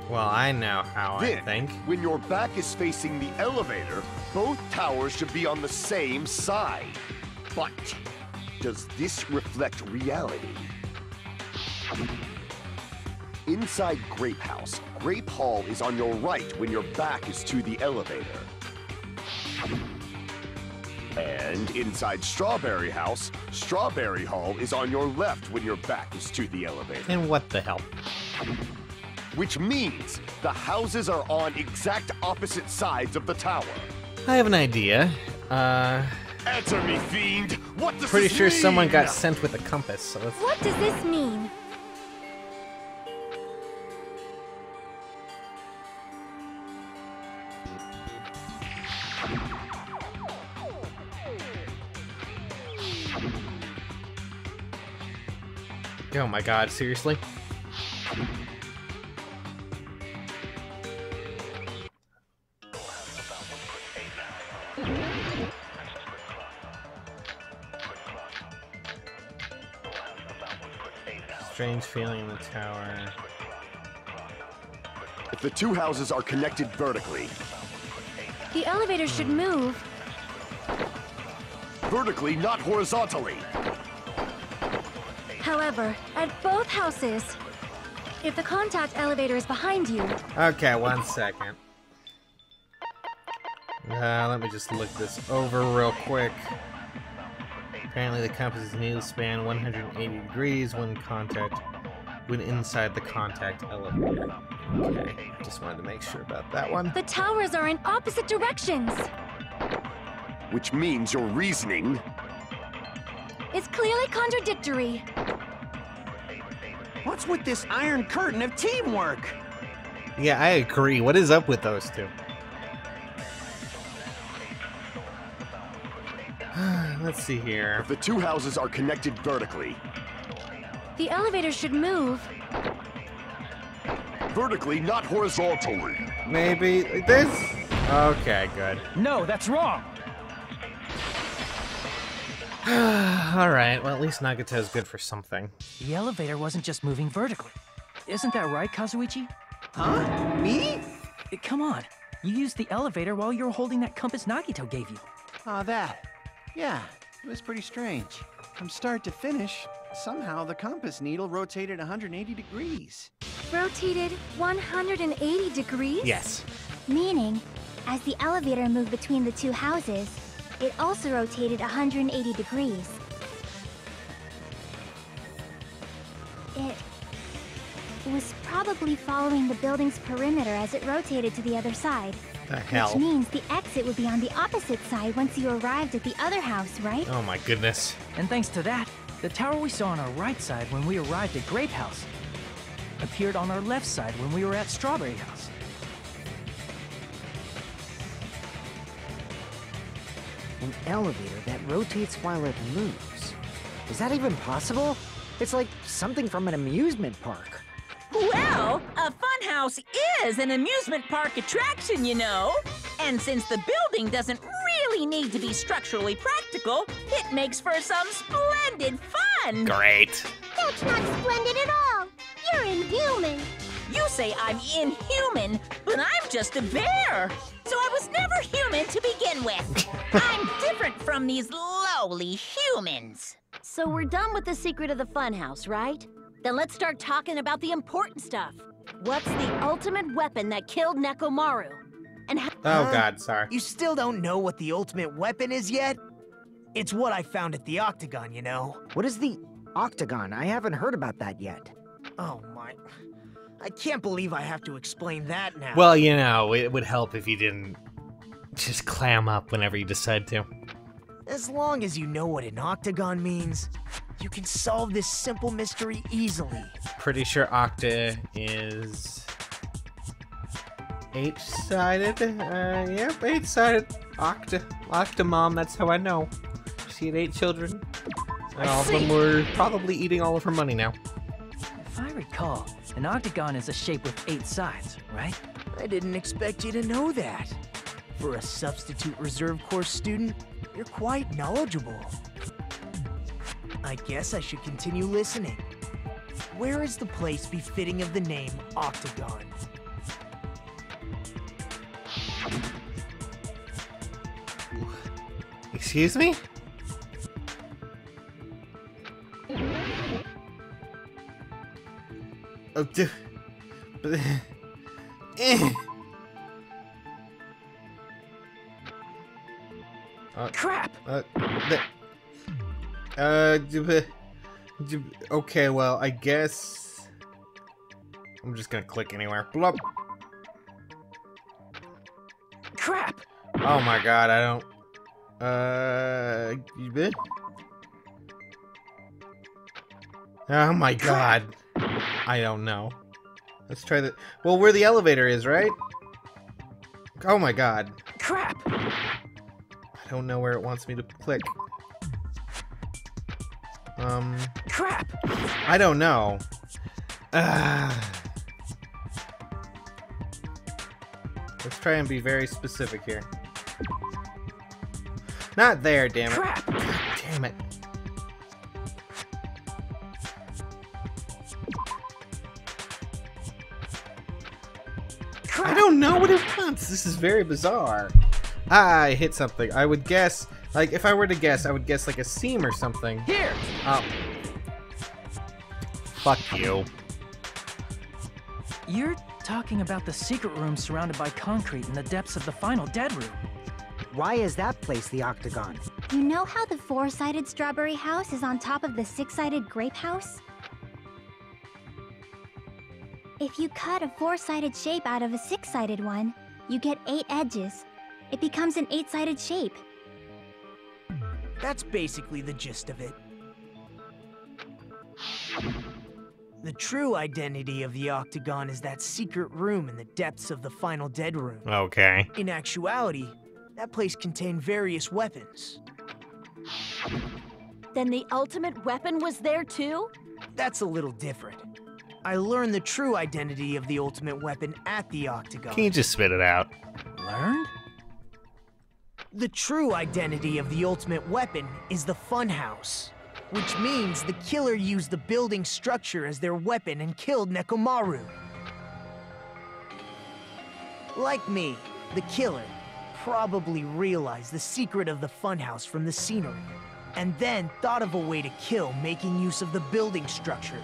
Well, I know how I think. When your back is facing the elevator, both towers should be on the same side. But does this reflect reality? Inside Grape House, Grape Hall is on your right when your back is to the elevator. And inside Strawberry House, Strawberry Hall is on your left when your back is to the elevator. And what the hell? Which means the houses are on exact opposite sides of the tower. I have an idea. Answer me, fiend! What does Pretty this sure mean? someone got sent with a compass, so let's... What does this mean? Oh my god, seriously? Strange feeling in the tower. If the two houses are connected vertically... The elevator should move. Vertically, not horizontally. However, at both houses, if the contact elevator is behind you... Okay, 1 second. Let me just look this over real quick. Apparently the compass's needles span 180 degrees when inside the contact elevator. Okay, just wanted to make sure about that one. The towers are in opposite directions. Which means your reasoning... It's clearly contradictory. What's with this iron curtain of teamwork? Yeah, I agree. What is up with those two? Let's see here. If the two houses are connected vertically... The elevator should move. Vertically, not horizontally. Maybe like this? Okay, good. No, that's wrong! Alright, well at least Nagito's good for something. The elevator wasn't just moving vertically. Isn't that right, Kazuichi? Huh? Me? Come on. You used the elevator while you were holding that compass Nagito gave you. Oh, that. Yeah, it was pretty strange. From start to finish, somehow the compass needle rotated 180 degrees. Rotated 180 degrees? Yes. Meaning, as the elevator moved between the two houses, it also rotated 180 degrees. It was probably following the building's perimeter as it rotated to the other side. The hell? Which means the exit would be on the opposite side once you arrived at the other house, right? Oh my goodness. And thanks to that, the tower we saw on our right side when we arrived at Grape House appeared on our left side when we were at Strawberry House. An elevator that rotates while it moves. Is that even possible? It's like something from an amusement park. Well, a funhouse is an amusement park attraction, you know. And since the building doesn't really need to be structurally practical, it makes for some splendid fun. Great. That's not splendid at all. You're inhuman. You say I'm inhuman, but I'm just a bear. So I was never human to begin with. I'm different from these lowly humans. So we're done with the secret of the funhouse, right? Then let's start talking about the important stuff. What's the ultimate weapon that killed Nekomaru? And how Oh Huh? god, sorry. You still don't know what the ultimate weapon is yet? It's what I found at the Octagon, you know? What is the Octagon? I haven't heard about that yet. Oh my... I can't believe I have to explain that now. Well, you know, it would help if you didn't just clam up whenever you decide to. As long as you know what an Octagon means, you can solve this simple mystery easily. Pretty sure Octa is... 8-sided? Yep, 8-sided. Octomom, that's how I know. She had 8 children. And all of them were probably eating all of her money now. If I recall, an octagon is a shape with 8 sides, right? I didn't expect you to know that. For a substitute reserve course student, you're quite knowledgeable. I guess I should continue listening. Where is the place befitting of the name Octagon? Excuse me? Oh, Crap! Okay, well, I guess... I'm just gonna click anywhere. Blup. Crap! Oh my god, I don't... Oh my god. I don't know. Let's try that. Well, where the elevator is, right? Oh my god. Crap! I don't know where it wants me to click. Crap! I don't know. Let's try and be very specific here. Not there, damn it. Crap! Damn it. I don't know what it wants. This is very bizarre. I hit something. I would guess, like, if I were to guess, I would guess like a seam or something. Here! Oh. Fuck you. You're talking about the secret room surrounded by concrete in the depths of the final dead room. Why is that place the Octagon? You know how the 4-sided strawberry house is on top of the 6-sided grape house? If you cut a 4-sided shape out of a 6-sided one, you get 8 edges. It becomes an 8-sided shape. That's basically the gist of it. The true identity of the Octagon is that secret room in the depths of the final dead room. Okay. In actuality, that place contained various weapons. Then the ultimate weapon was there too? That's a little different. I learned the true identity of the ultimate weapon at the Octagon. Can you just spit it out? Learned? The true identity of the ultimate weapon is the Funhouse, which means the killer used the building structure as their weapon and killed Nekomaru. Like me, the killer probably realized the secret of the Funhouse from the scenery, and then thought of a way to kill making use of the building structure.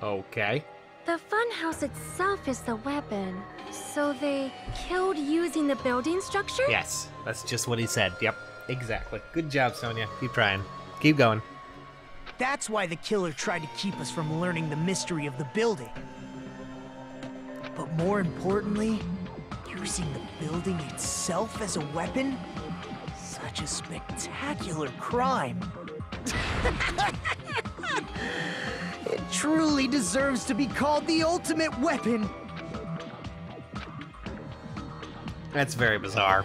Okay. The funhouse itself is the weapon. So they killed using the building structure? Yes, that's just what he said. Yep, exactly. Good job, Sonia. Keep trying. Keep going. That's why the killer tried to keep us from learning the mystery of the building. But more importantly, using the building itself as a weapon? Such a spectacular crime. It truly deserves to be called the ultimate weapon. That's very bizarre.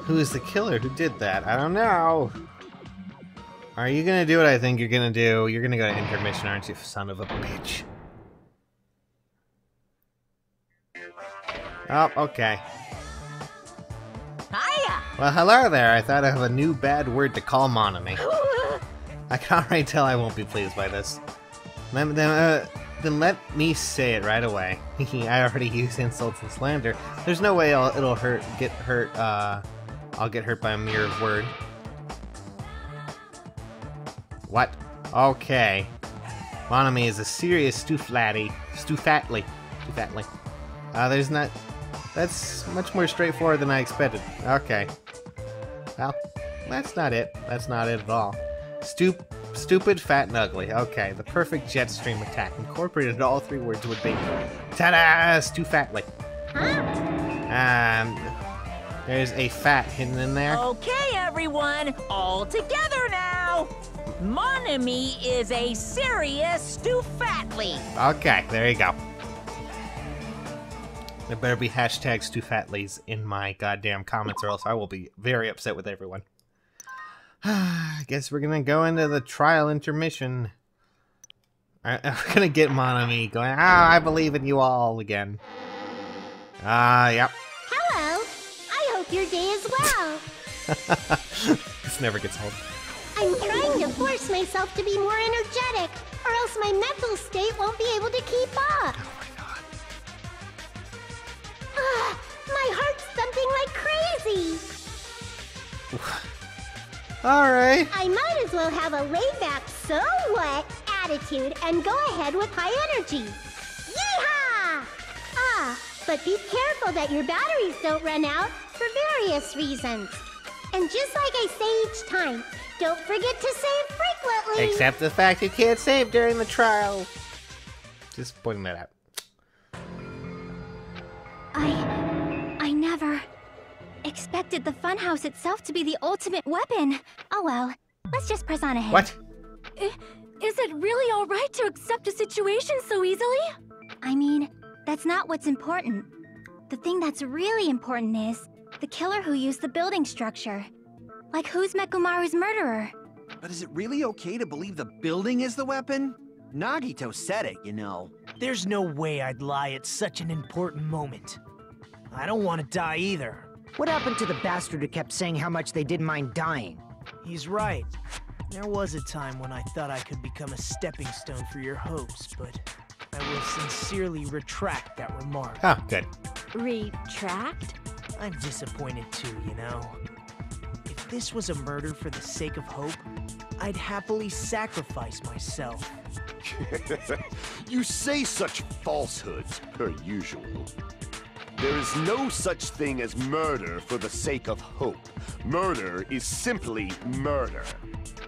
Who is the killer? Who did that? I don't know. Are you gonna do what I think you're gonna do? You're gonna go to intermission, aren't you, son of a bitch? Oh, okay. Hiya! Well, hello there. I thought I have a new bad word to call Monami. I can already tell I won't be pleased by this. Then let me say it right away. I already used insults and slander. There's no way I'll get hurt by a mere word. What? Okay. Monami is a serious Stoofatly. There's not... That's much more straightforward than I expected. Okay. Well, that's not it. That's not it at all. Stupid, fat, and ugly. Okay, the perfect jet stream attack. Incorporated all 3 words would be... Ta-da! Stoofatly. There's a fat hidden in there. Okay, everyone, all together now. Monami is a serious Stoofatly. Okay, there you go. There better be hashtag Stoofatlys in my goddamn comments, or else I will be very upset with everyone. I guess we're gonna go into the trial intermission. We're gonna get Monami going. I believe in you all again. Yep. Hello. I hope your day is well. This never gets old. I'm trying to force myself to be more energetic, or else my mental state won't be able to keep up. Oh my god. My heart's thumping like crazy. Alright. I might as well have a laid-back, so what attitude and go ahead with high energy. Yeehaw! But be careful that your batteries don't run out for various reasons. And just like I say each time, don't forget to save frequently. Except the fact you can't save during the trial. Just pointing that out. I never expected the funhouse itself to be the ultimate weapon. Oh well, let's just press on ahead. What? Is it really alright to accept a situation so easily? I mean, that's not what's important. The thing that's really important is the killer who used the building structure. Like, who's Mekumaru's murderer? But is it really okay to believe the building is the weapon? Nagito said it, you know. There's no way I'd lie at such an important moment. I don't want to die either. What happened to the bastard who kept saying how much they didn't mind dying? He's right. There was a time when I thought I could become a stepping stone for your hopes, but I will sincerely retract that remark. Oh, good. Retract? I'm disappointed too, you know. If this was a murder for the sake of hope, I'd happily sacrifice myself. You say such falsehoods, per usual. There is no such thing as murder for the sake of hope. Murder is simply murder.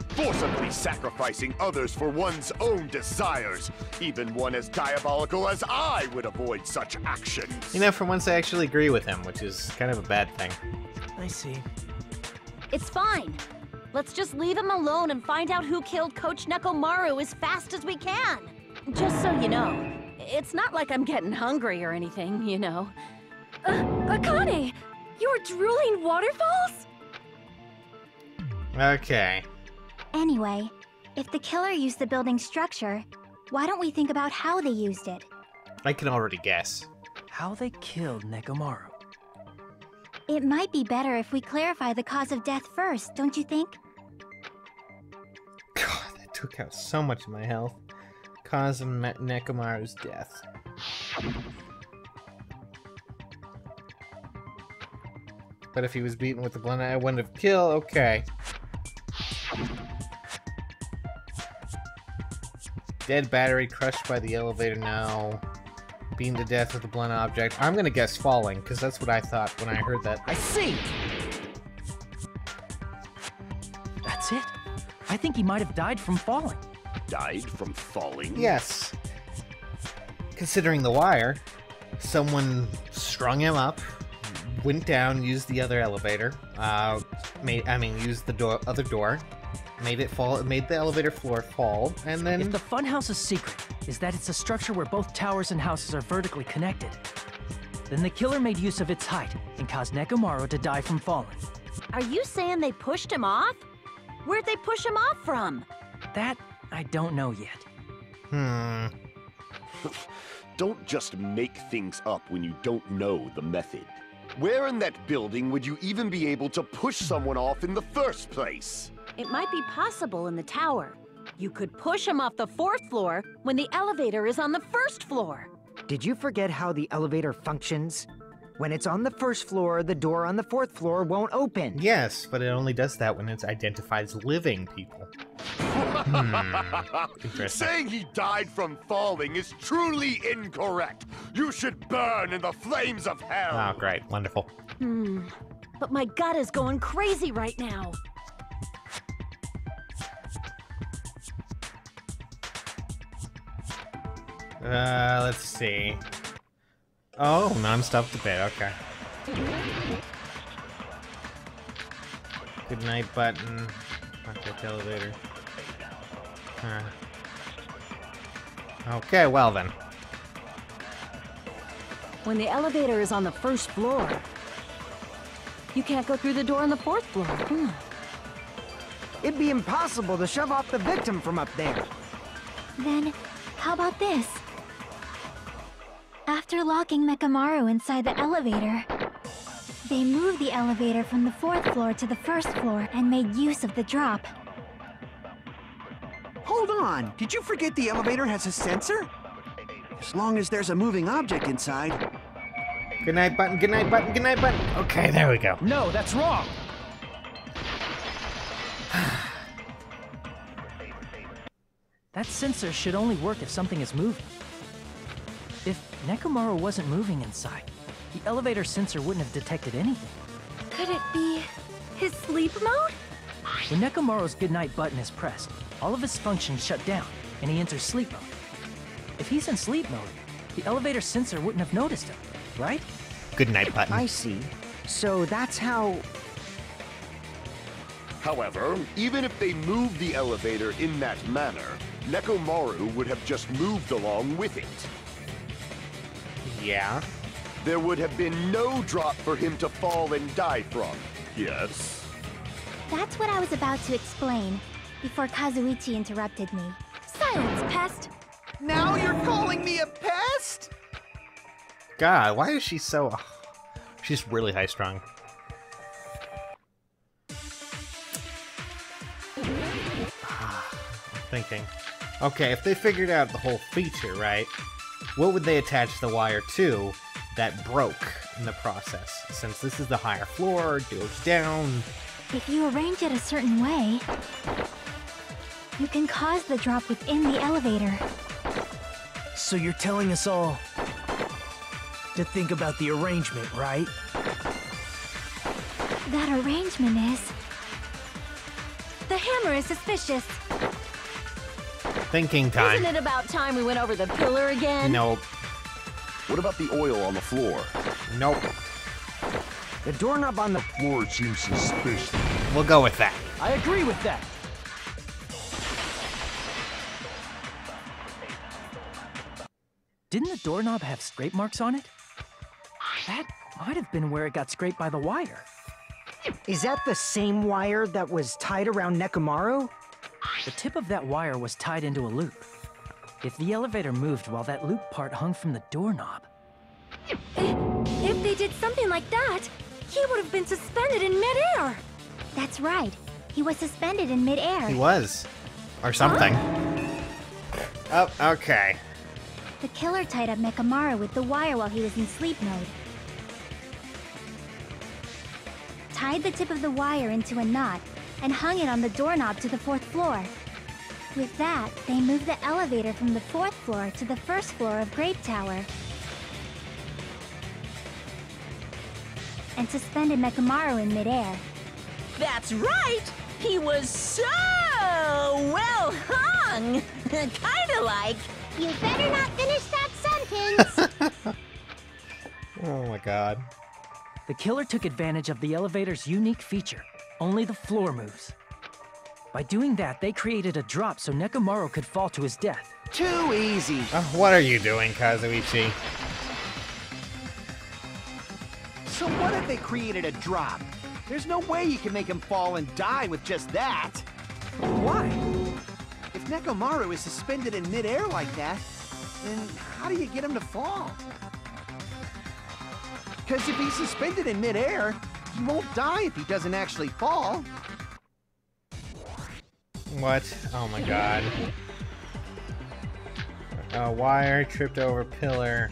Forcibly sacrificing others for one's own desires. Even one as diabolical as I would avoid such actions. You know, for once I actually agree with him, which is kind of a bad thing. I see. It's fine. Let's just leave him alone and find out who killed Coach Nekomaru as fast as we can. Just so you know, it's not like I'm getting hungry or anything, you know. Akane! You were drooling waterfalls? Okay. Anyway, if the killer used the building structure, why don't we think about how they used it? I can already guess. How they killed Nekomaru. It might be better if we clarify the cause of death first, don't you think? God, that took out so much of my health. Cause of Nekomaru's death. But if he was beaten with the blunt, I wouldn't have killed. Okay. Dead battery crushed by the elevator now. Beaten to death with a blunt object. I'm gonna guess falling, because that's what I thought when I heard that. I see! That's it. I think he might have died from falling. Died from falling? Yes. Considering the wire, someone strung him up, went down, used the other elevator, used the other door, made it fall, made the elevator floor fall, and then... If the funhouse's secret is that it's a structure where both towers and houses are vertically connected, then the killer made use of its height and caused Nekomaru to die from falling. Are you saying they pushed him off? Where'd they push him off from? That, I don't know yet. Don't just make things up when you don't know the method. Where in that building would you even be able to push someone off in the first place? It might be possible in the tower. You could push him off the 4th floor when the elevator is on the 1st floor. Did you forget how the elevator functions? When it's on the 1st floor, the door on the 4th floor won't open. Yes, but it only does that when it identifies living people. Interesting. Saying he died from falling is truly incorrect. You should burn in the flames of hell. Oh, great. Wonderful. But my gut is going crazy right now. Let's see. Oh, non-stop debate. Okay. Good night button. Contact elevator. Okay, well then. When the elevator is on the first floor, you can't go through the door on the fourth floor. It'd be impossible to shove off the victim from up there. Then, how about this? After locking Mekamaru inside the elevator, they moved the elevator from the fourth floor to the first floor and made use of the drop. Hold on, did you forget the elevator has a sensor? As long as there's a moving object inside. Good night button, good night button, good night button. Okay, there we go. No, that's wrong! That sensor should only work if something is moving. If Nekomaru wasn't moving inside, the elevator sensor wouldn't have detected anything. Could it be his sleep mode? When Nekomaru's goodnight button is pressed, all of his functions shut down, and he enters sleep mode. If he's in sleep mode, the elevator sensor wouldn't have noticed him, right? Good night button. I see. So that's how... However, even if they moved the elevator in that manner, Nekomaru would have just moved along with it. Yeah. There would have been no drop for him to fall and die from. Yes? That's what I was about to explain, before Kazuichi interrupted me. Silence, pest! Now you're calling me a pest? God, why is she so... She's really high-strung. I'm thinking. Okay, if they figured out the whole feature, right? What would they attach the wire to that broke in the process? Since this is the higher floor, it goes down. If you arrange it a certain way, you can cause the drop within the elevator. So you're telling us all to think about the arrangement, right? That arrangement is... The hammer is suspicious. Thinking time. Isn't it about time we went over the pillar again? Nope. What about the oil on the floor? Nope. The doorknob on the... Floor seems suspicious. We'll go with that. I agree with that! Didn't the doorknob have scrape marks on it? That might have been where it got scraped by the wire. Is that the same wire that was tied around Nekomaru? The tip of that wire was tied into a loop. If the elevator moved while that loop part hung from the doorknob... If they did something like that, he would have been suspended in midair! That's right. He was suspended in midair. He was. Or something. Oh, okay. The killer tied up Mekamaru with the wire while he was in sleep mode. Tied the tip of the wire into a knot and hung it on the doorknob to the fourth floor. With that, they moved the elevator from the fourth floor to the first floor of Grape Tower. And suspended Mekamaru in midair. That's right! He was so well hung! Kinda like... You better not finish that sentence! Oh my god. The killer took advantage of the elevator's unique feature. Only the floor moves. By doing that, they created a drop so Nekomaru could fall to his death. Too easy. What are you doing, Kazuichi? So what if they created a drop? There's no way you can make him fall and die with just that. Why? If Nekomaru is suspended in midair like that, then how do you get him to fall? Because if he's suspended in midair, he won't die if he doesn't actually fall. What? Oh my god. Wire, tripped over pillar.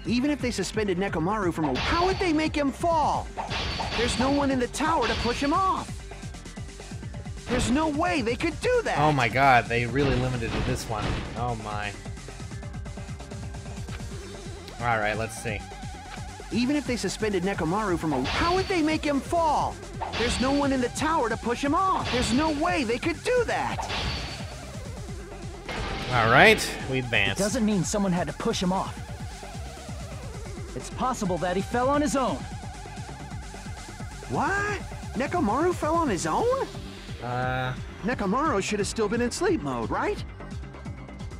Even if they suspended Nekomaru from a... How would they make him fall? There's no one in the tower to push him off. There's no way they could do that! Oh my god, they really limited to this one. Oh my. Alright, let's see. Even if they suspended Nekomaru from a... How would they make him fall? There's no one in the tower to push him off. There's no way they could do that. Alright, we advance. It doesn't mean someone had to push him off. It's possible that he fell on his own. What? Nekomaru fell on his own? Nekomaru should have still been in sleep mode, right?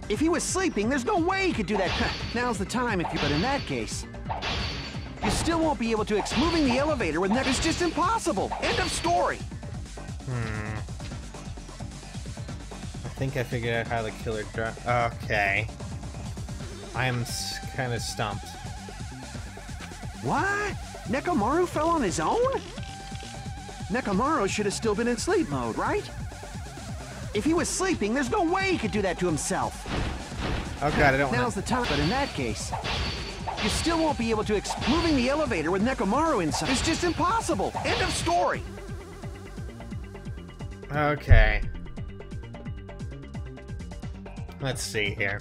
If he was sleeping, there's no way he could do that. Now's the time if you... But in that case... You still won't be able to... Moving the elevator with Neko is just impossible. End of story. I think I figured out how the killer okay. I am kind of stumped. What? Nekomaru fell on his own? Nekomaru should have still been in sleep mode, right? If he was sleeping, there's no way he could do that to himself. Oh god, I don't Now's want to... the time. But in that case... You still won't be able to... Moving the elevator with Nekomaru inside is just impossible. End of story. Okay. Let's see here.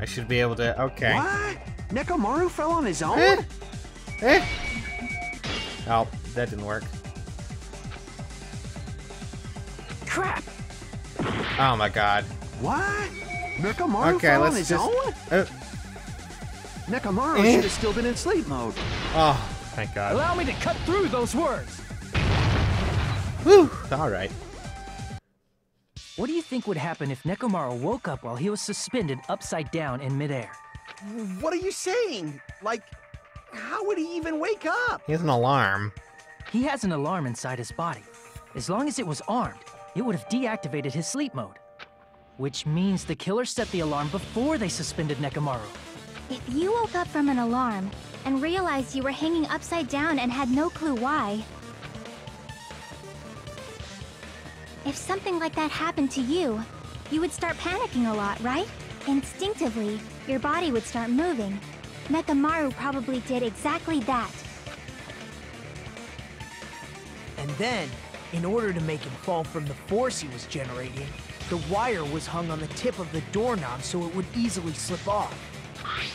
I should be able to... Okay. What? Nekomaru fell on his own? Oh, that didn't work. Crap. Oh my god. What? Nekomaru fell on his own? Nekomaru should have still been in sleep mode. Oh, thank god. Allow me to cut through those words. Whew, alright. What do you think would happen if Nekomaru woke up while he was suspended upside down in midair? What are you saying? Like, how would he even wake up? He has an alarm. He has an alarm inside his body. As long as it was armed, it would have deactivated his sleep mode. Which means the killer set the alarm before they suspended Nekomaru. If you woke up from an alarm and realized you were hanging upside down and had no clue why... If something like that happened to you, you would start panicking a lot, right? Instinctively, your body would start moving. Nekomaru probably did exactly that. And then, in order to make him fall from the force he was generating, the wire was hung on the tip of the doorknob so it would easily slip off.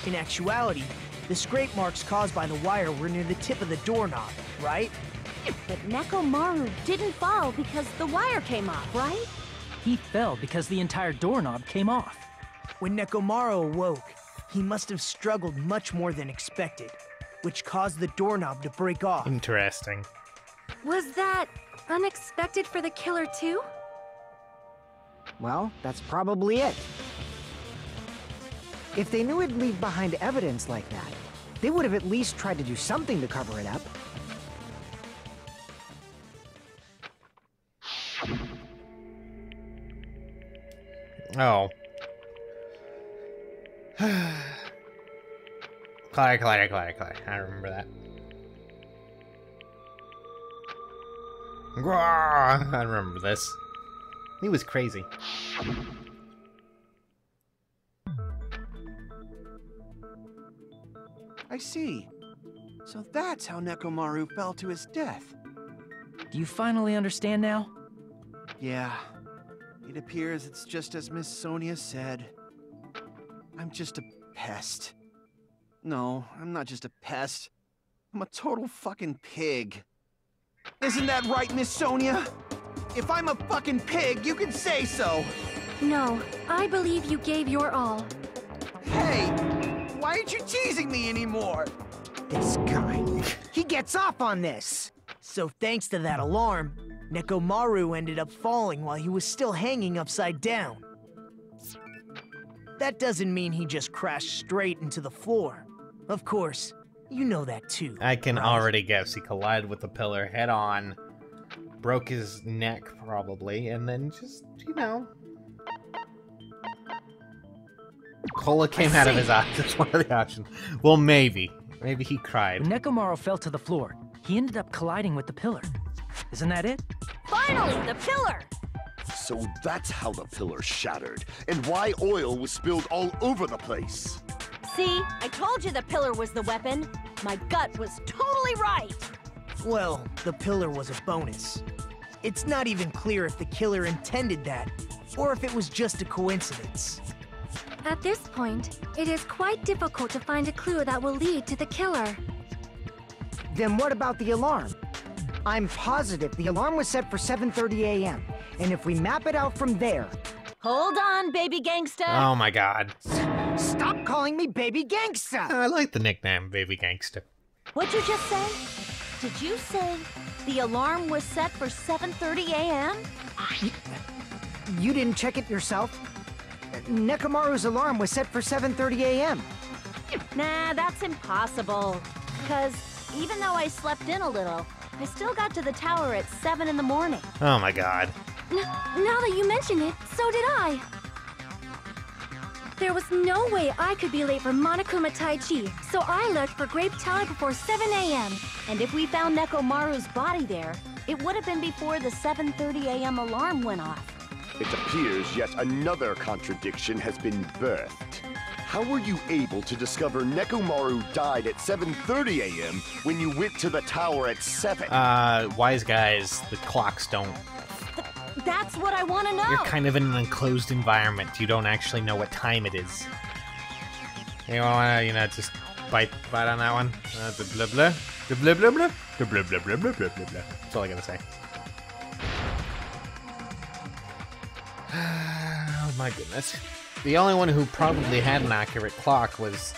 In actuality, the scrape marks caused by the wire were near the tip of the doorknob, right? But Nekomaru didn't fall because the wire came off, right? He fell because the entire doorknob came off. When Nekomaru awoke, he must have struggled much more than expected, which caused the doorknob to break off. Interesting. Was that unexpected for the killer too? Well, that's probably it. If they knew it'd leave behind evidence like that, they would have at least tried to do something to cover it up. Oh. Clay. I remember that. Grrr, I remember this. He was crazy. I see. So that's how Nekomaru fell to his death. Do you finally understand now? Yeah. It appears it's just as Miss Sonia said. I'm just a pest. No, I'm not just a pest. I'm a total fucking pig. Isn't that right, Miss Sonia? If I'm a fucking pig, you can say so. No, I believe you gave your all. Hey, why aren't you teasing me anymore? This guy, he gets off on this. So thanks to that alarm, Nekomaru ended up falling while he was still hanging upside down. That doesn't mean he just crashed straight into the floor. Of course, you know that too. I can right? already guess he collided with the pillar head on, broke his neck probably, and then just, you know. Cola came out of his eyes. That's one of the options. Well, maybe. Maybe he cried. When Nekomaru fell to the floor, he ended up colliding with the pillar. Isn't that it? Finally, the pillar! So that's how the pillar shattered, and why oil was spilled all over the place. See, I told you the pillar was the weapon. My gut was totally right. Well, the pillar was a bonus. It's not even clear if the killer intended that, or if it was just a coincidence. At this point, it is quite difficult to find a clue that will lead to the killer. Then what about the alarm? I'm positive the alarm was set for 7:30 a.m. And if we map it out from there... Hold on, baby gangsta. Oh my god. Stop calling me Baby Gangsta! I like the nickname Baby Gangsta. What'd you just say? Did you say the alarm was set for 7:30 a.m.? You didn't check it yourself? Nekomaru's alarm was set for 7:30 a.m. Nah, that's impossible. Because even though I slept in a little, I still got to the tower at 7 in the morning. Oh my god. Now that you mention it, so did I. There was no way I could be late for Monokuma Tai Chi, so I left for Grape Tower before 7 a.m. And if we found Nekomaru's body there, it would have been before the 7:30 a.m. alarm went off. It appears yet another contradiction has been birthed. How were you able to discover Nekomaru died at 7:30 a.m. when you went to the tower at 7? Wise guys, the clocks don't. That's what I want to know. You're kind of in an enclosed environment. You don't actually know what time it is. You wanna, just bite on that one? Blah blah blah blah blah blah blah blah blah blah blah blah blah. That's all I gotta say. Oh my goodness. The only one who probably had an accurate clock was